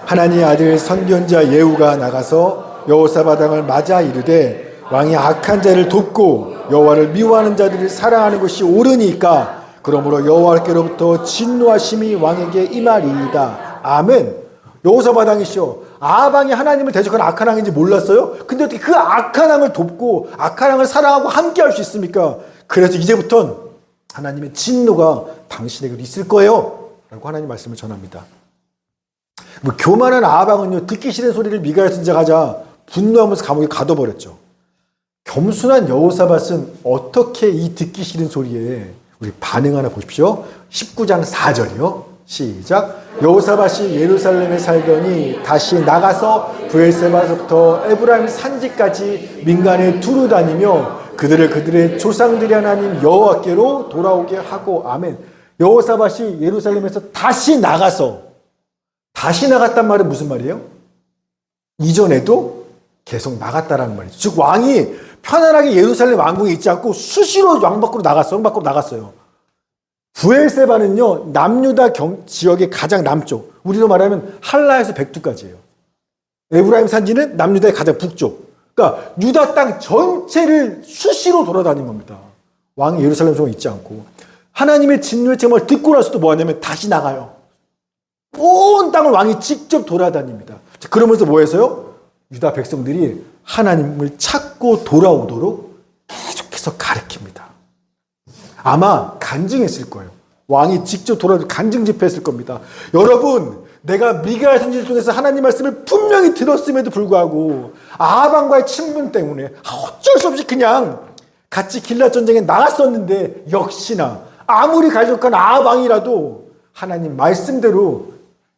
하나님의 아들 선견자 예후가 나가서 여호사밧 왕을 맞아 이르되 왕이 악한 자를 돕고 여호와를 미워하는 자들을 사랑하는 것이 옳으니까 그러므로 여호와께로부터 진노하심이 왕에게 임하리이다. 아멘. 여호사밧 왕이시오. 아합 왕이 하나님을 대적하는 악한 왕인지 몰랐어요? 근데 어떻게 그 악한 왕을 돕고 악한 왕을 사랑하고 함께 할 수 있습니까? 그래서 이제부터는 하나님의 진노가 당신에게도 있을 거예요. 라고 하나님 말씀을 전합니다. 교만한 아합 왕은요, 듣기 싫은 소리를 미가야 선지자가 하자 분노하면서 감옥에 가둬버렸죠. 겸손한 여호사밧은 어떻게 이 듣기 싫은 소리에 우리 반응하나 보십시오. 19장 4절이요. 시작. 여호사밧이 예루살렘에 살더니 다시 나가서 브엘세바서부터 에브라임 산지까지 민간에 두루 다니며 그들의 조상들의 하나님 여호와께로 돌아오게 하고. 아멘. 여호사밧이 예루살렘에서 다시 나갔단 말은 무슨 말이에요? 이전에도 계속 나갔다라는 말이죠. 즉 왕이 편안하게 예루살렘 왕궁에 있지 않고 수시로 왕 밖으로 나갔어요. 브엘세바는요, 남유다 지역의 가장 남쪽, 우리로 말하면 할라에서 백두까지예요. 에브라임 산지는 남유다의 가장 북쪽. 그러니까 유다 땅 전체를 수시로 돌아다닌 겁니다. 왕이 예루살렘 성에 있지 않고. 하나님의 진노의 책망을 듣고 나서도 뭐 하냐면 다시 나가요. 온 땅을 왕이 직접 돌아다닙니다. 그러면서 뭐 해서요? 유다 백성들이 하나님을 찾고 돌아오도록 계속해서 가르칩니다. 아마 간증했을 거예요. 왕이 직접 돌아와서 간증 집회했을 겁니다. 여러분, 내가 미가야 선지를 통해서 하나님 말씀을 분명히 들었음에도 불구하고 아합 왕과의 친분 때문에 어쩔 수 없이 그냥 같이 길랏 전쟁에 나갔었는데 역시나 아무리 가족한 아합 왕이라도 하나님 말씀대로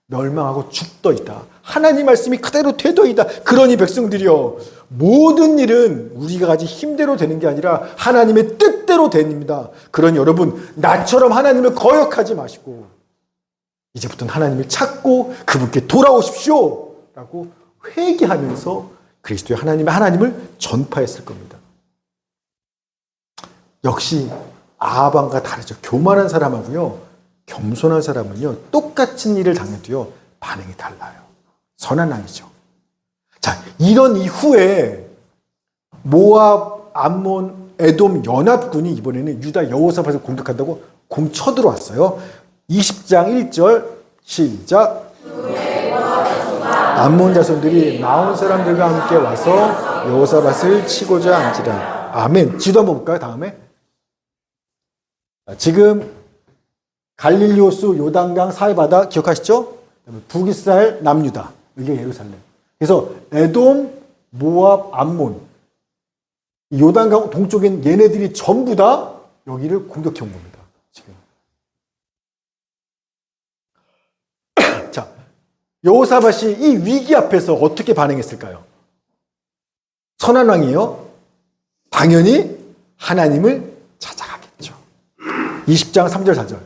멸망하고 죽더이다. 하나님 말씀이 그대로 되더이다. 그러니 백성들이여, 모든 일은 우리가 가진 힘대로 되는 게 아니라 하나님의 뜻대로 됩니다. 그러니 여러분, 나처럼 하나님을 거역하지 마시고 이제부터는 하나님을 찾고 그분께 돌아오십시오 라고 회개하면서 그리스도의 하나님을 전파했을 겁니다. 역시 아합 왕과 다르죠. 교만한 사람하고요, 겸손한 사람은요, 똑같은 일을 당해도요, 반응이 달라요. 선한 왕이죠. 자, 이런 이후에 모압, 암몬, 에돔 연합군이 이번에는 유다 여호사밧을 공격한다고 쳐들어왔어요. 20장 1절 시작. 암몬 자손들이 나온 사람들과 함께 와서 여호사밧을 치고자 한지라. 아멘. 지도 한번 볼까요? 다음에. 지금 갈릴리 호수 요단강 사해바다 기억하시죠? 북이스라엘, 남유다. 이게 예루살렘. 그래서 에돔, 모압, 암몬, 요단강 동쪽인 얘네들이 전부 다 여기를 공격해 온 겁니다. 지금. 자, 여호사밧이 이 위기 앞에서 어떻게 반응했을까요? 선한 왕이에요. 당연히 하나님을 찾아가겠죠. 20장 3절 4절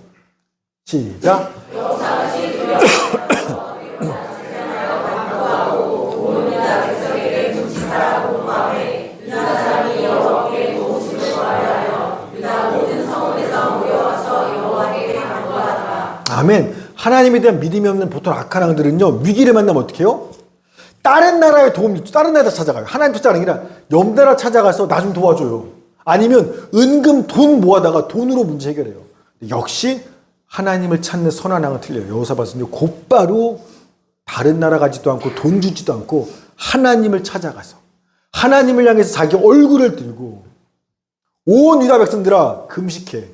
시작. 아멘. 하나님에 대한 믿음이 없는 보통 악한 왕들은요, 위기를 만나면 어떻게 해요? 다른 나라의 도움, 다른 나라에 찾아가요. 하나님 찾아가 아니라 옆 나라 찾아가서 나 좀 도와줘요. 아니면 은금 돈 모아다가 돈으로 문제 해결해요. 역시 하나님을 찾는 선한 왕은 틀려요. 여호사밧은요, 곧바로 다른 나라 가지도 않고 돈 주지도 않고 하나님을 찾아가서 하나님을 향해서 자기 얼굴을 들고 온 유다 백성들아 금식해.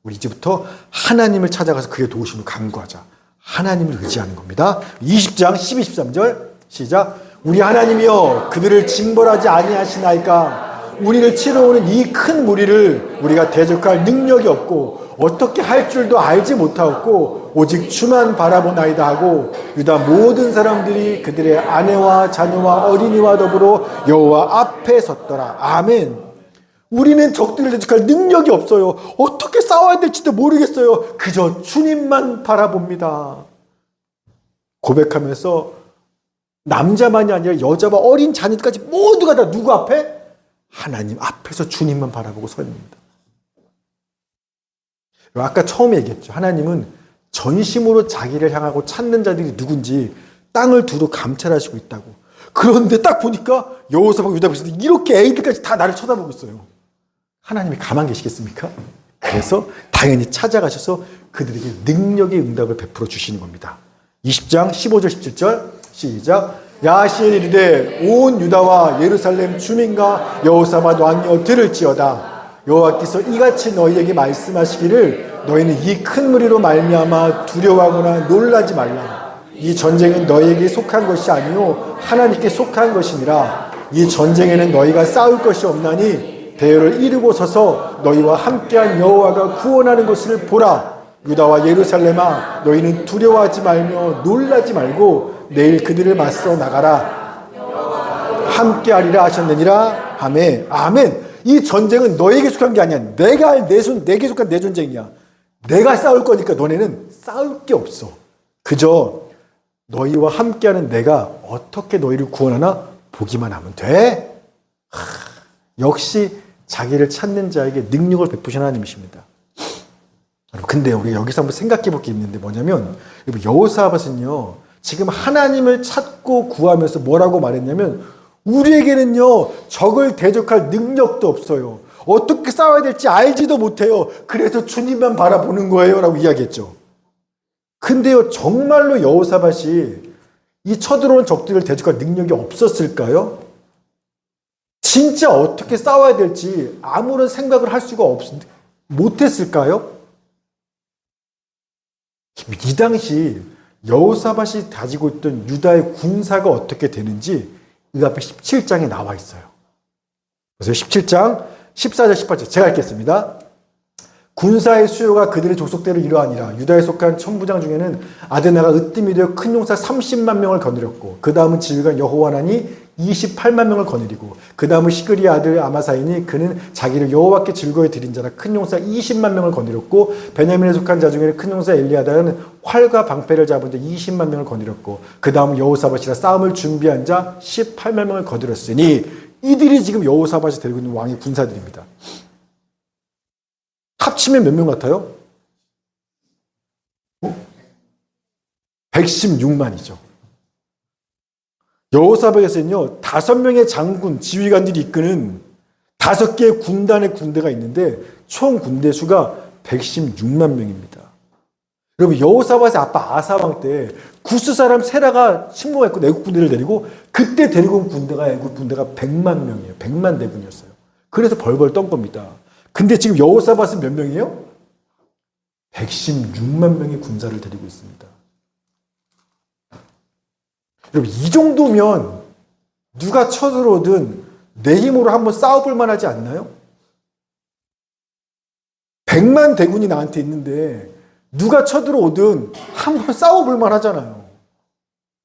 우리 이제부터 하나님을 찾아가서 그의 도우심을 간구하자. 하나님을 의지하는 겁니다. 20장 12, 13절 시작. 우리 하나님이여 그들을 징벌하지 아니하시나이까. 우리를 치러 오는 이 큰 무리를 우리가 대적할 능력이 없고 어떻게 할 줄도 알지 못하였고 오직 주만 바라보나이다 하고 유다 모든 사람들이 그들의 아내와 자녀와 어린이와 더불어 여호와 앞에 섰더라. 아멘. 우리는 적들을 대적할 능력이 없어요. 어떻게 싸워야 될지도 모르겠어요. 그저 주님만 바라봅니다. 고백하면서 남자만이 아니라 여자와 어린 자녀들까지 모두가 다 누구 앞에? 하나님 앞에서 주님만 바라보고 서 있습니다. 아까 처음에 얘기했죠. 하나님은 전심으로 자기를 향하고 찾는 자들이 누군지 땅을 두루 감찰하시고 있다고. 그런데 딱 보니까 여호사밧 유다 백성들이 이렇게 애들까지 다 나를 쳐다보고 있어요. 하나님이 가만 계시겠습니까? 그래서 당연히 찾아가셔서 그들에게 능력의 응답을 베풀어 주시는 겁니다. 20장 15절 17절 시작. 야시엘 이르되 온 유다와 예루살렘 주민과 여호사밧 왕이여 들을지어다. 여호와께서 이같이 너희에게 말씀하시기를 너희는 이 큰 무리로 말미암아 두려워하거나 놀라지 말라. 이 전쟁은 너희에게 속한 것이 아니요 하나님께 속한 것이니라. 이 전쟁에는 너희가 싸울 것이 없나니 대열을 이루고 서서 너희와 함께한 여호와가 구원하는 것을 보라. 유다와 예루살렘아 너희는 두려워하지 말며 놀라지 말고 내일 그들을 맞서 나가라. 함께하리라 하셨느니라. 아멘. 아멘. 이 전쟁은 너에게 속한 게 아니야. 내게 속한 내 전쟁이야. 내가 싸울 거니까 너네는 싸울 게 없어. 그저 너희와 함께하는 내가 어떻게 너희를 구원하나 보기만 하면 돼. 역시 자기를 찾는 자에게 능력을 베푸신 하나님이십니다. 근데 우리 여기서 한번 생각해 볼 게 있는데 뭐냐면 여호사밧은요 지금 하나님을 찾고 구하면서 뭐라고 말했냐면 우리에게는요 적을 대적할 능력도 없어요. 어떻게 싸워야 될지 알지도 못해요. 그래서 주님만 바라보는 거예요 라고 이야기했죠. 근데요, 정말로 여호사밧이 이 쳐들어오는 적들을 대적할 능력이 없었을까요? 진짜 어떻게 싸워야 될지 아무런 생각을 할 수가 못했을까요? 이 당시 여호사밧이 가지고 있던 유다의 군사가 어떻게 되는지 이 앞에 17장에 나와 있어요. 그래서 17장 14절 18절 제가 읽겠습니다. 군사의 수요가 그들의 족속대로 이러하니라. 유다에 속한 천부장 중에는 아드나가 으뜸이 되어 큰 용사 30만 명을 거느렸고 그 다음은 지휘관 여호와나니 28만 명을 거느리고 그 다음은 시그리의 아들 아마사이니 그는 자기를 여호와께 즐거이 드린 자라 큰 용사 20만 명을 거느렸고 베냐민에 속한 자 중에는 큰 용사 엘리아다는 활과 방패를 잡은 자 20만 명을 거느렸고 그 다음은 여호사밧이라 싸움을 준비한 자 18만 명을 거느렸으니 이들이 지금 여호사밧이 데리고 있는 왕의 군사들입니다. 합치면 몇 명 같아요? 116만이죠. 여호사밧에서는요, 5명의 장군, 지휘관들이 이끄는 5개의 군단의 군대가 있는데 총 군대 수가 116만 명입니다. 여러분, 여호사밧의 아빠 아사왕 때 구스 사람 세라가 침공했고 애국 군대를 데리고 그때 데리고 온 군대가 애국 군대가 100만 명이에요. 100만 대군이었어요. 그래서 벌벌 떤 겁니다. 근데 지금 여호사밧은 몇 명이에요? 116만 명의 군사를 데리고 있습니다. 여러분, 이 정도면 누가 쳐들어오든 내 힘으로 한번 싸워볼 만하지 않나요? 100만 대군이 나한테 있는데 누가 쳐들어오든 한번 싸워볼 만하잖아요.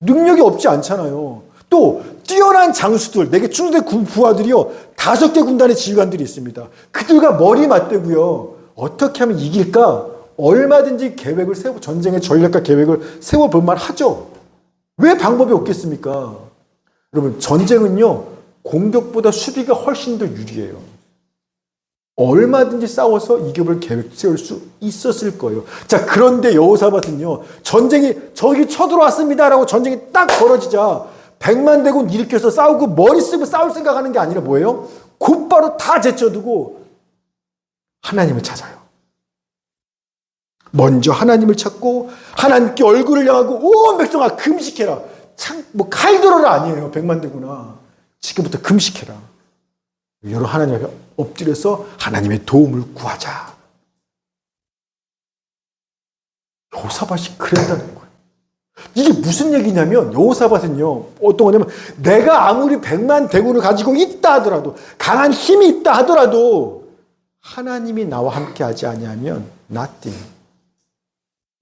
능력이 없지 않잖아요. 또 뛰어난 장수들, 내게 충성대 부하들이요 5개 군단의 지휘관들이 있습니다. 그들과 머리 맞대고요 어떻게 하면 이길까 얼마든지 계획을 세워 전쟁의 전략과 계획을 세워볼 만하죠. 왜 방법이 없겠습니까? 여러분, 전쟁은요 공격보다 수비가 훨씬 더 유리해요. 얼마든지 싸워서 이겨볼 계획 세울 수 있었을 거예요. 자, 그런데 여호사밧은요 전쟁이 저기 쳐들어왔습니다라고 전쟁이 딱 벌어지자 100만 대군 일으켜서 싸우고 머리 쓰고 싸울 생각하는 게 아니라 뭐예요? 곧바로 다 제쳐두고 하나님을 찾아요. 먼저 하나님을 찾고 하나님께 얼굴을 향하고 온 백성아 금식해라. 참 뭐 칼들어라 아니에요. 100만 대구나. 지금부터 금식해라. 여러 하나님 앞에 엎드려서 하나님의 도움을 구하자. 여호사밧이 그랬다는 거예요. 이게 무슨 얘기냐면 여호사밧은요 어떤 거냐면 내가 아무리 100만 대군을 가지고 있다 하더라도 강한 힘이 있다 하더라도 하나님이 나와 함께 하지 아니하면 nothing,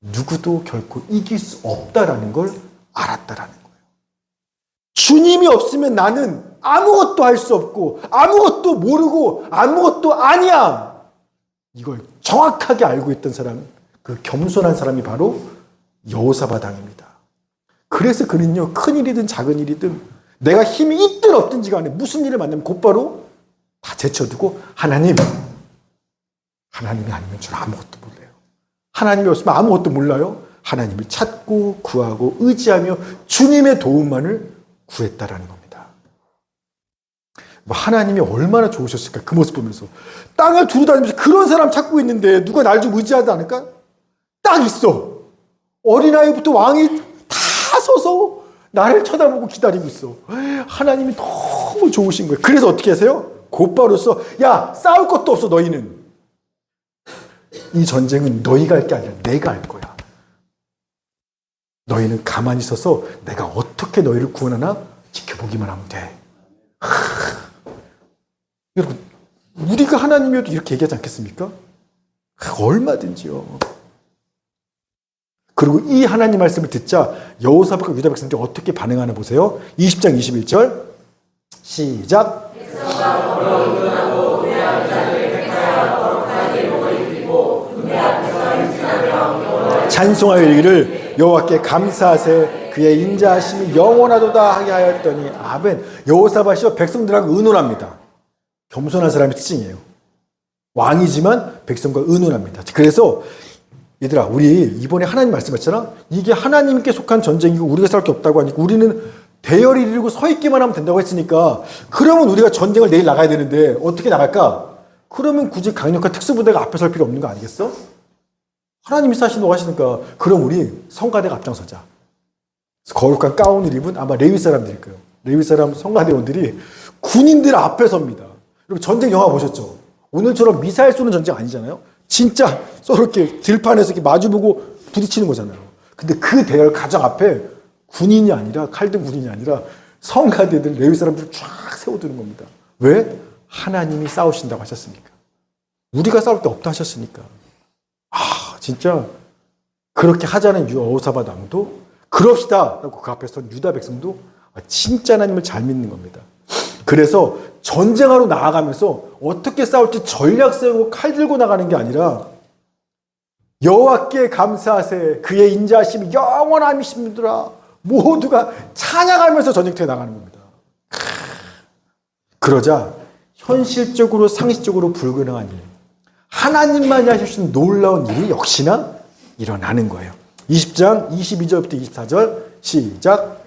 누구도 결코 이길 수 없다라는 걸 알았다라는 거예요. 주님이 없으면 나는 아무것도 할 수 없고 아무것도 모르고 아무것도 아니야. 이걸 정확하게 알고 있던 사람, 그 겸손한 사람이 바로 여호사밧 왕입니다. 그래서 그는요 큰 일이든 작은 일이든 내가 힘이 있든 없든지 간에 무슨 일을 만나면 곧바로 다 제쳐두고 하나님이 아니면 저는 아무것도 몰라요. 하나님이 없으면 아무것도 몰라요. 하나님을 찾고 구하고 의지하며 주님의 도움만을 구했다라는 겁니다. 하나님이 얼마나 좋으셨을까 그 모습 보면서 땅을 두루다니면서 그런 사람 찾고 있는데 누가 날 좀 의지하지 않을까? 딱 있어. 어린아이부터 왕이 다 서서 나를 쳐다보고 기다리고 있어. 하나님이 너무 좋으신 거예요. 그래서 어떻게 하세요? 곧바로 써. 야, 싸울 것도 없어 너희는. 이 전쟁은 너희가 할 게 아니라 내가 할 거야. 너희는 가만히 서서 내가 어떻게 너희를 구원하나 지켜보기만 하면 돼. 여러분, 우리가 하나님이어도 이렇게 얘기하지 않겠습니까? 얼마든지요. 그리고 이 하나님 말씀을 듣자 여호사밧과 유다 백성들이 어떻게 반응하나 보세요. 20장 21절 시작. 찬송하여 이르기를 여호와께 감사하세 그의 인자하심이 영원하도다 하게 하였더니 아멘. 여호사밧이요 백성들하고 의논합니다. 겸손한 사람의 특징이에요. 왕이지만 백성과 의논합니다. 그래서 얘들아, 우리 이번에 하나님 말씀했잖아. 이게 하나님께 속한 전쟁이고 우리가 싸울 게 없다고 하니까 우리는 대열을 이루고 서 있기만 하면 된다고 했으니까 그러면 우리가 전쟁을 내일 나가야 되는데 어떻게 나갈까? 그러면 굳이 강력한 특수부대가 앞에 설 필요 없는 거 아니겠어? 하나님이 사신다고 하시니까 그럼 우리 성가대가 앞장서자. 거룩한 가운을 입은 아마 레위 사람들일 거예요. 레위 사람 성가대원들이 군인들 앞에 섭니다. 여러분 전쟁 영화 보셨죠? 오늘처럼 미사일 쏘는 전쟁 아니잖아요. 진짜 서로 이렇게 들판에서 이렇게 마주보고 부딪히는 거잖아요. 근데 그 대열 가장 앞에 군인이 아니라 칼든 군인이 아니라 성가대들 레위 사람들 쫙 세워두는 겁니다. 왜? 하나님이 싸우신다고 하셨으니까. 우리가 싸울 데 없다 하셨으니까. 진짜 그렇게 하자는 여호사밧 왕도 그럽시다 라고 그 앞에 선 유다 백성도 진짜 하나님을 잘 믿는 겁니다. 그래서 전쟁하러 나아가면서 어떻게 싸울지 전략 세우고 칼 들고 나가는 게 아니라 여호와께 감사하세 그의 인자하심이 영원함이십니다. 모두가 찬양하면서 전쟁터에 나가는 겁니다. 그러자 현실적으로 상식적으로 불가능한 일, 하나님만이 하실 수 있는 놀라운 일이 역시나 일어나는 거예요. 20장 22절부터 24절 시작.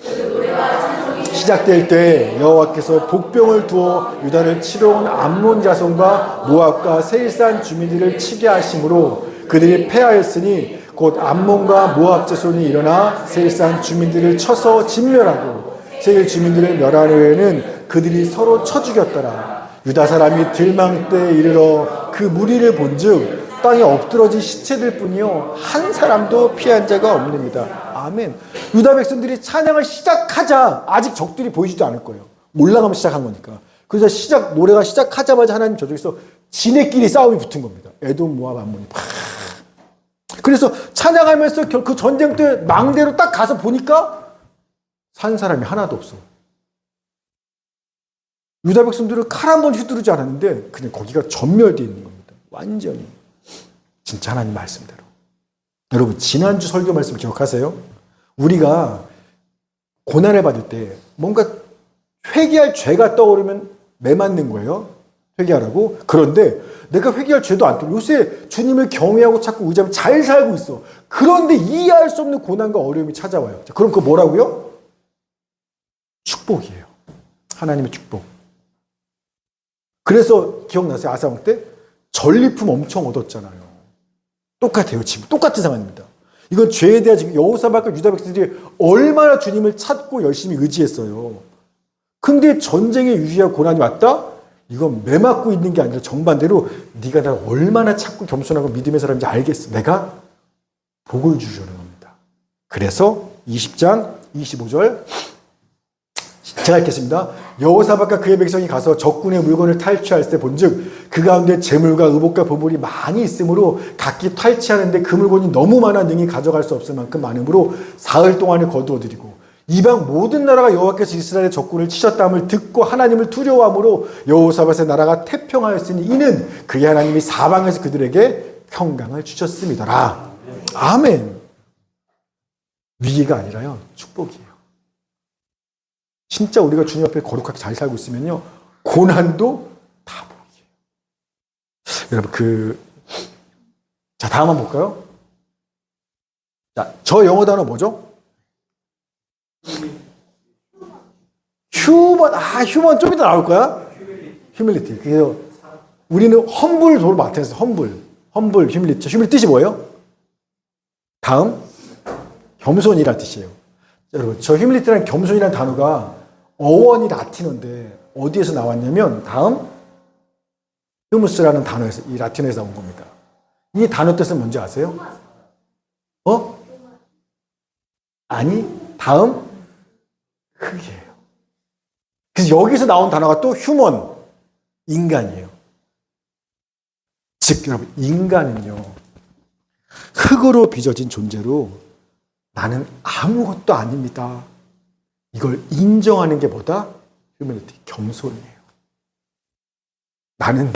시작될 때 여호와께서 복병을 두어 유다를 치러 온 암몬 자손과 모압과 세일산 주민들을 치게 하심으로 그들이 패하였으니 곧 암몬과 모압 자손이 일어나 세일산 주민들을 쳐서 진멸하고 세일 주민들을 멸한 후에는 그들이 서로 쳐 죽였더라. 유다 사람이 들망 때에 이르러 그 무리를 본즉 땅에 엎드러진 시체들 뿐이요 한 사람도 피한 자가 없느니라. 아멘. 유다 백성들이 찬양을 시작하자 아직 적들이 보이지도 않을 거예요. 올라가면 시작한 거니까. 그래서 노래가 시작하자마자 하나님 저쪽에서 지네끼리 싸움이 붙은 겁니다. 에돔, 모압, 암몬이 팍. 그래서 찬양하면서 그 전쟁 때 망대로 딱 가서 보니까 산 사람이 하나도 없어. 유다 백성들은 칼 한 번 휘두르지 않았는데 그냥 거기가 전멸되어 있는 겁니다. 완전히. 진짜 하나님 말씀대로. 여러분 지난주 설교 말씀 기억하세요? 우리가 고난을 받을 때 뭔가 회개할 죄가 떠오르면 매맞는 거예요. 회개하라고. 그런데 내가 회개할 죄도 안 떠오르고 요새 주님을 경외하고 찾고 의지하면 잘 살고 있어. 그런데 이해할 수 없는 고난과 어려움이 찾아와요. 그럼 그거 뭐라고요? 축복이에요. 하나님의 축복. 그래서 기억나세요? 아사왕 때 전리품 엄청 얻었잖아요. 똑같아요. 지금 똑같은 상황입니다. 이건 죄에 대한 지금 여호사밧과 유다 백성들이 얼마나 주님을 찾고 열심히 의지했어요. 근데 전쟁에 유의하고 고난이 왔다? 이건 매맞고 있는 게 아니라 정반대로 네가 나를 얼마나 찾고 겸손하고 믿음의 사람인지 알겠어. 내가 복을 주려는 겁니다. 그래서 20장 25절 제가 읽겠습니다. 여호사밧과 그의 백성이 가서 적군의 물건을 탈취할 때 본즉 그 가운데 재물과 의복과 보물이 많이 있으므로 각기 탈취하는데 그 물건이 너무 많아 능히 가져갈 수 없을 만큼 많으므로 사흘 동안을 거두어들이고 이방 모든 나라가 여호와께서 이스라엘의 적군을 치셨다함을 듣고 하나님을 두려워함으로 여호사밧의 나라가 태평하였으니 이는 그의 하나님이 사방에서 그들에게 평강을 주셨음이더라. 아멘. 위기가 아니라요 축복이에요. 진짜 우리가 주님 앞에 거룩하게 잘 살고 있으면요 고난도 다 복이에요. 여러분 자 다음 한번 볼까요? 자, 저 영어 단어 뭐죠? 휴먼 좀 이따 나올 거야. 휴밀리티. 그래서 우리는 험불 도로 마태에서 험불, 휴밀리티. 휴밀리티 뜻이 뭐예요? 다음 겸손이라는 뜻이에요. 여러분 저 휴밀리티라는 겸손이라는 단어가 어원이 라틴어인데 어디에서 나왔냐면 다음 휴무스라는 단어에서 이 라틴어에서 나온 겁니다. 이 단어 뜻은 뭔지 아세요? 아니 다음 흙이에요. 그래서 여기서 나온 단어가 또 휴먼 인간이에요. 즉 여러분 인간은요 흙으로 빚어진 존재로 나는 아무것도 아닙니다. 이걸 인정하는 게 뭐다? 휴머니티, 겸손이에요. 나는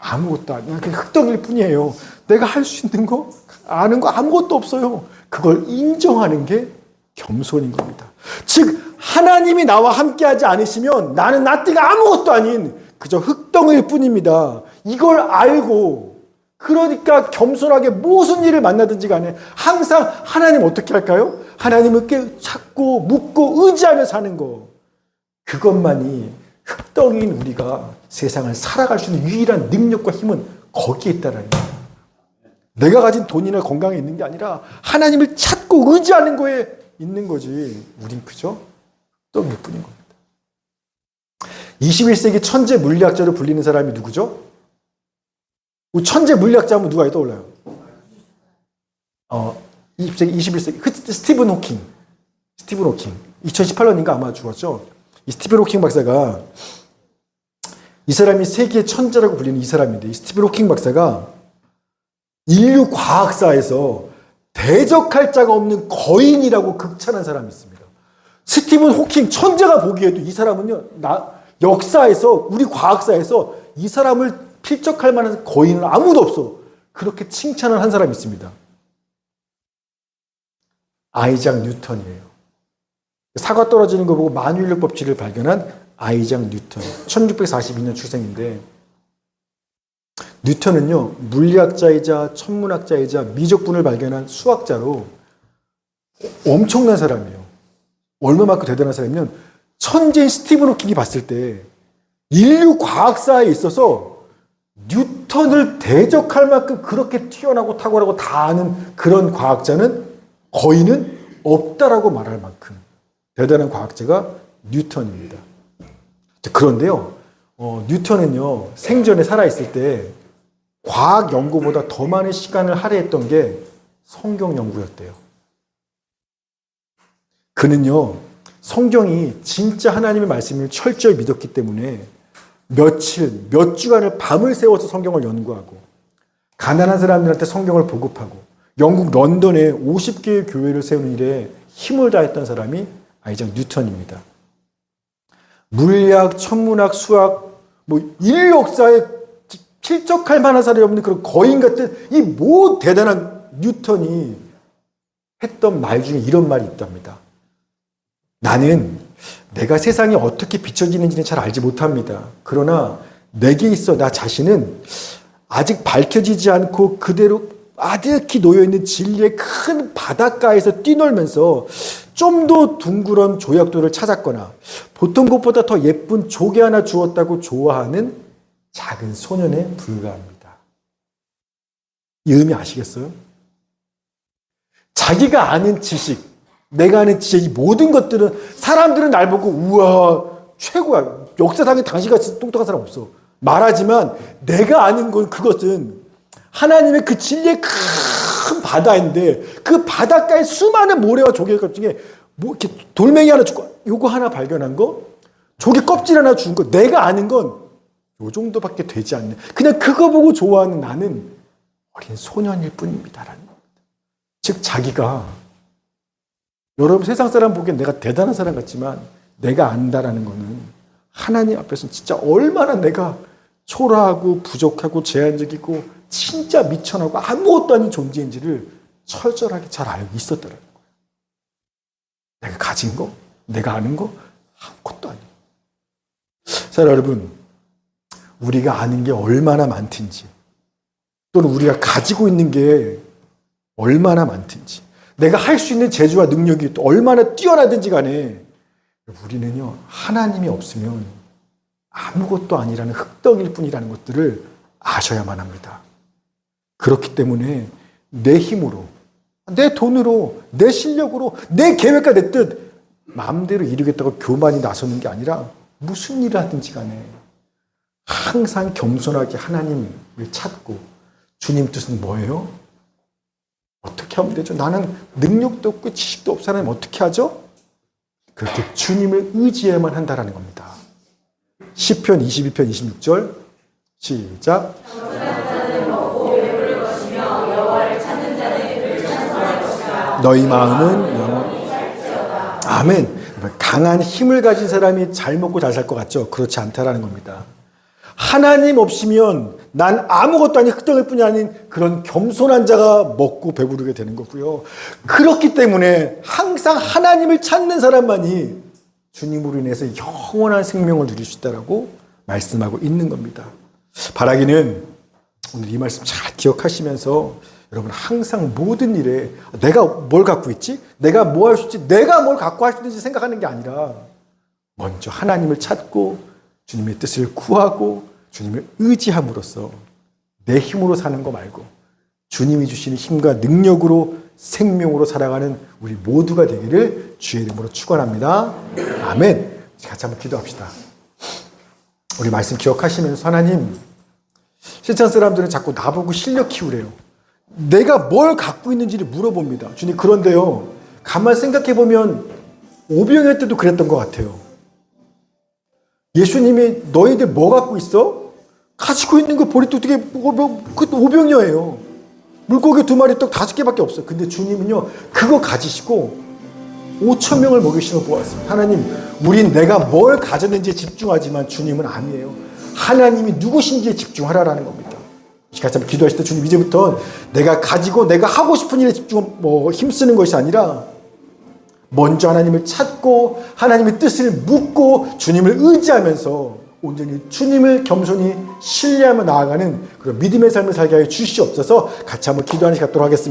아무것도 아니야. 그냥 흙덩이일 뿐이에요. 내가 할 수 있는 거, 아는 거 아무것도 없어요. 그걸 인정하는 게 겸손인 겁니다. 즉 하나님이 나와 함께하지 않으시면 나는 나띠가 아무것도 아닌 그저 흙덩이일 뿐입니다. 이걸 알고 그러니까 겸손하게 무슨 일을 만나든지 간에 항상 하나님 어떻게 할까요? 하나님을 찾고 묻고 의지하며 사는 거. 그것만이 흙덩이인 우리가 세상을 살아갈 수 있는 유일한 능력과 힘은 거기에 있다라는 거예요. 내가 가진 돈이나 건강에 있는 게 아니라 하나님을 찾고 의지하는 거에 있는 거지. 우린 그저 떡일 뿐인 겁니다. 21세기 천재 물리학자로 불리는 사람이 누구죠? 천재 물리학자 하면 누가 떠올라요? 20세기, 21세기 스티븐 호킹. 2018년인가 아마 죽었죠. 이 스티븐 호킹 박사가, 이 사람이 세계의 천재라고 불리는 이 사람인데, 이 스티븐 호킹 박사가 인류 과학사에서 대적할 자가 없는 거인이라고 극찬한 사람이 있습니다. 스티븐 호킹 천재가 보기에도 이 사람은요, 역사에서, 우리 과학사에서 이 사람을 필적할 만한 거인은 아무도 없어. 그렇게 칭찬을 한 사람이 있습니다. 아이작 뉴턴이에요. 사과 떨어지는 거 보고 만유인력 법칙을 발견한 아이작 뉴턴. 1642년 출생인데, 뉴턴은요, 물리학자이자 천문학자이자 미적분을 발견한 수학자로 엄청난 사람이에요. 얼마만큼 대단한 사람이면, 천재인 스티븐 호킹이 봤을 때 인류 과학사에 있어서 뉴턴을 대적할 만큼 그렇게 튀어나고 탁월하고 다 아는 그런 과학자는, 거인은 없다라고 말할 만큼 대단한 과학자가 뉴턴입니다. 그런데요, 뉴턴은요, 생전에 살아있을 때 과학 연구보다 더 많은 시간을 할애했던 게 성경 연구였대요. 그는요, 성경이 진짜 하나님의 말씀을 철저히 믿었기 때문에 며칠, 몇 주간을 밤을 새워서 성경을 연구하고, 가난한 사람들한테 성경을 보급하고, 영국 런던에 50개의 교회를 세우는 일에 힘을 다했던 사람이 아이작 뉴턴입니다. 물리학, 천문학, 수학, 인류 역사에 필적할 만한 사람이 없는 그런 거인 같은 이 뭐 대단한 뉴턴이 했던 말 중에 이런 말이 있답니다. 나는 내가 세상에 어떻게 비춰지는지는 잘 알지 못합니다. 그러나 내게 있어 나 자신은 아직 밝혀지지 않고 그대로 아득히 놓여있는 진리의 큰 바닷가에서 뛰놀면서 좀 더 둥그런 조약돌을 찾았거나 보통 것보다 더 예쁜 조개 하나 주었다고 좋아하는 작은 소년에 불과합니다. 이 의미 아시겠어요? 자기가 아는 지식, 내가 아는 지식, 이 모든 것들은 사람들은 날 보고 우와 최고야. 역사상에 당신같이 똑똑한 사람 없어. 말하지만 내가 아는 건 그것은 하나님의 그 진리의 큰 바다인데 그 바닷가에 수많은 모래와 조개가 중에 이렇게 돌멩이 하나 주고 요거 하나 발견한 거, 조개 껍질 하나 준 거, 내가 아는 건 요 정도밖에 되지 않는, 그냥 그거 보고 좋아하는 나는 어린 소년일 뿐입니다라는 겁니다. 즉 자기가, 여러분 세상 사람 보기엔 내가 대단한 사람 같지만 내가 안다라는 거는 하나님 앞에서는 진짜 얼마나 내가 초라하고 부족하고 제한적이고 진짜 미천하고 아무것도 아닌 존재인지를 철저하게 잘 알고 있었더라는 거예요. 내가 가진 거, 내가 아는 거 아무것도 아니에요. 자, 여러분, 우리가 아는 게 얼마나 많든지, 또는 우리가 가지고 있는 게 얼마나 많든지, 내가 할 수 있는 재주와 능력이 또 얼마나 뛰어나든지 간에 우리는요, 하나님이 없으면 아무것도 아니라는 흙덩이일 뿐이라는 것들을 아셔야만 합니다. 그렇기 때문에 내 힘으로, 내 돈으로, 내 실력으로, 내 계획과 내 뜻 마음대로 이루겠다고 교만이 나서는 게 아니라 무슨 일을 하든지 간에 항상 겸손하게 하나님을 찾고, 주님 뜻은 뭐예요? 어떻게 하면 되죠? 나는 능력도 없고 지식도 없어. 하나님 어떻게 하죠? 그렇게 주님을 의지해야만 한다라는 겁니다. 시편 22편 26절 시작. 너희 마음은 영원히 아멘. 강한 힘을 가진 사람이 잘 먹고 잘 살 것 같죠? 그렇지 않다라는 겁니다. 하나님 없이면 난 아무것도 아닌 흙덩이일 뿐이 아닌 그런 겸손한 자가 먹고 배부르게 되는 거고요. 그렇기 때문에 항상 하나님을 찾는 사람만이 주님으로 인해서 영원한 생명을 누릴 수 있다라고 말씀하고 있는 겁니다. 바라기는 오늘 이 말씀 잘 기억하시면서 여러분 항상 모든 일에 내가 뭘 갖고 있지? 내가 뭐 할 수 있지? 내가 뭘 갖고 할 수 있는지 생각하는 게 아니라 먼저 하나님을 찾고 주님의 뜻을 구하고 주님을 의지함으로써 내 힘으로 사는 거 말고 주님이 주시는 힘과 능력으로 생명으로 살아가는 우리 모두가 되기를 주의 이름으로 축원합니다. 아멘. 같이 한번 기도합시다. 우리 말씀 기억하시면서 하나님, 세상 사람들은 자꾸 나보고 실력 키우래요. 내가 뭘 갖고 있는지를 물어봅니다. 주님, 그런데요, 가만 생각해보면 오병이어 때도 그랬던 것 같아요. 예수님이 너희들 뭐 갖고 있어? 가지고 있는 거 보리 뚝뚝이 그 오병이어예요. 물고기 2마리 떡 5개밖에 없어요. 근데 주님은요, 그거 가지시고 5,000명을 먹이시는 걸 보았습니다. 하나님, 우린 내가 뭘 가졌는지에 집중하지만 주님은 아니에요. 하나님이 누구신지에 집중하라라는 겁니다. 같이 한번 기도하실 때, 주님, 이제부터 내가 가지고 내가 하고 싶은 일에 힘쓰는 것이 아니라 먼저 하나님을 찾고 하나님의 뜻을 묻고 주님을 의지하면서 온전히 주님을 겸손히 신뢰하며 나아가는 그런 믿음의 삶을 살게 하여 주시옵소서. 같이 한번 기도하는 시간 갖도록 하겠습니다.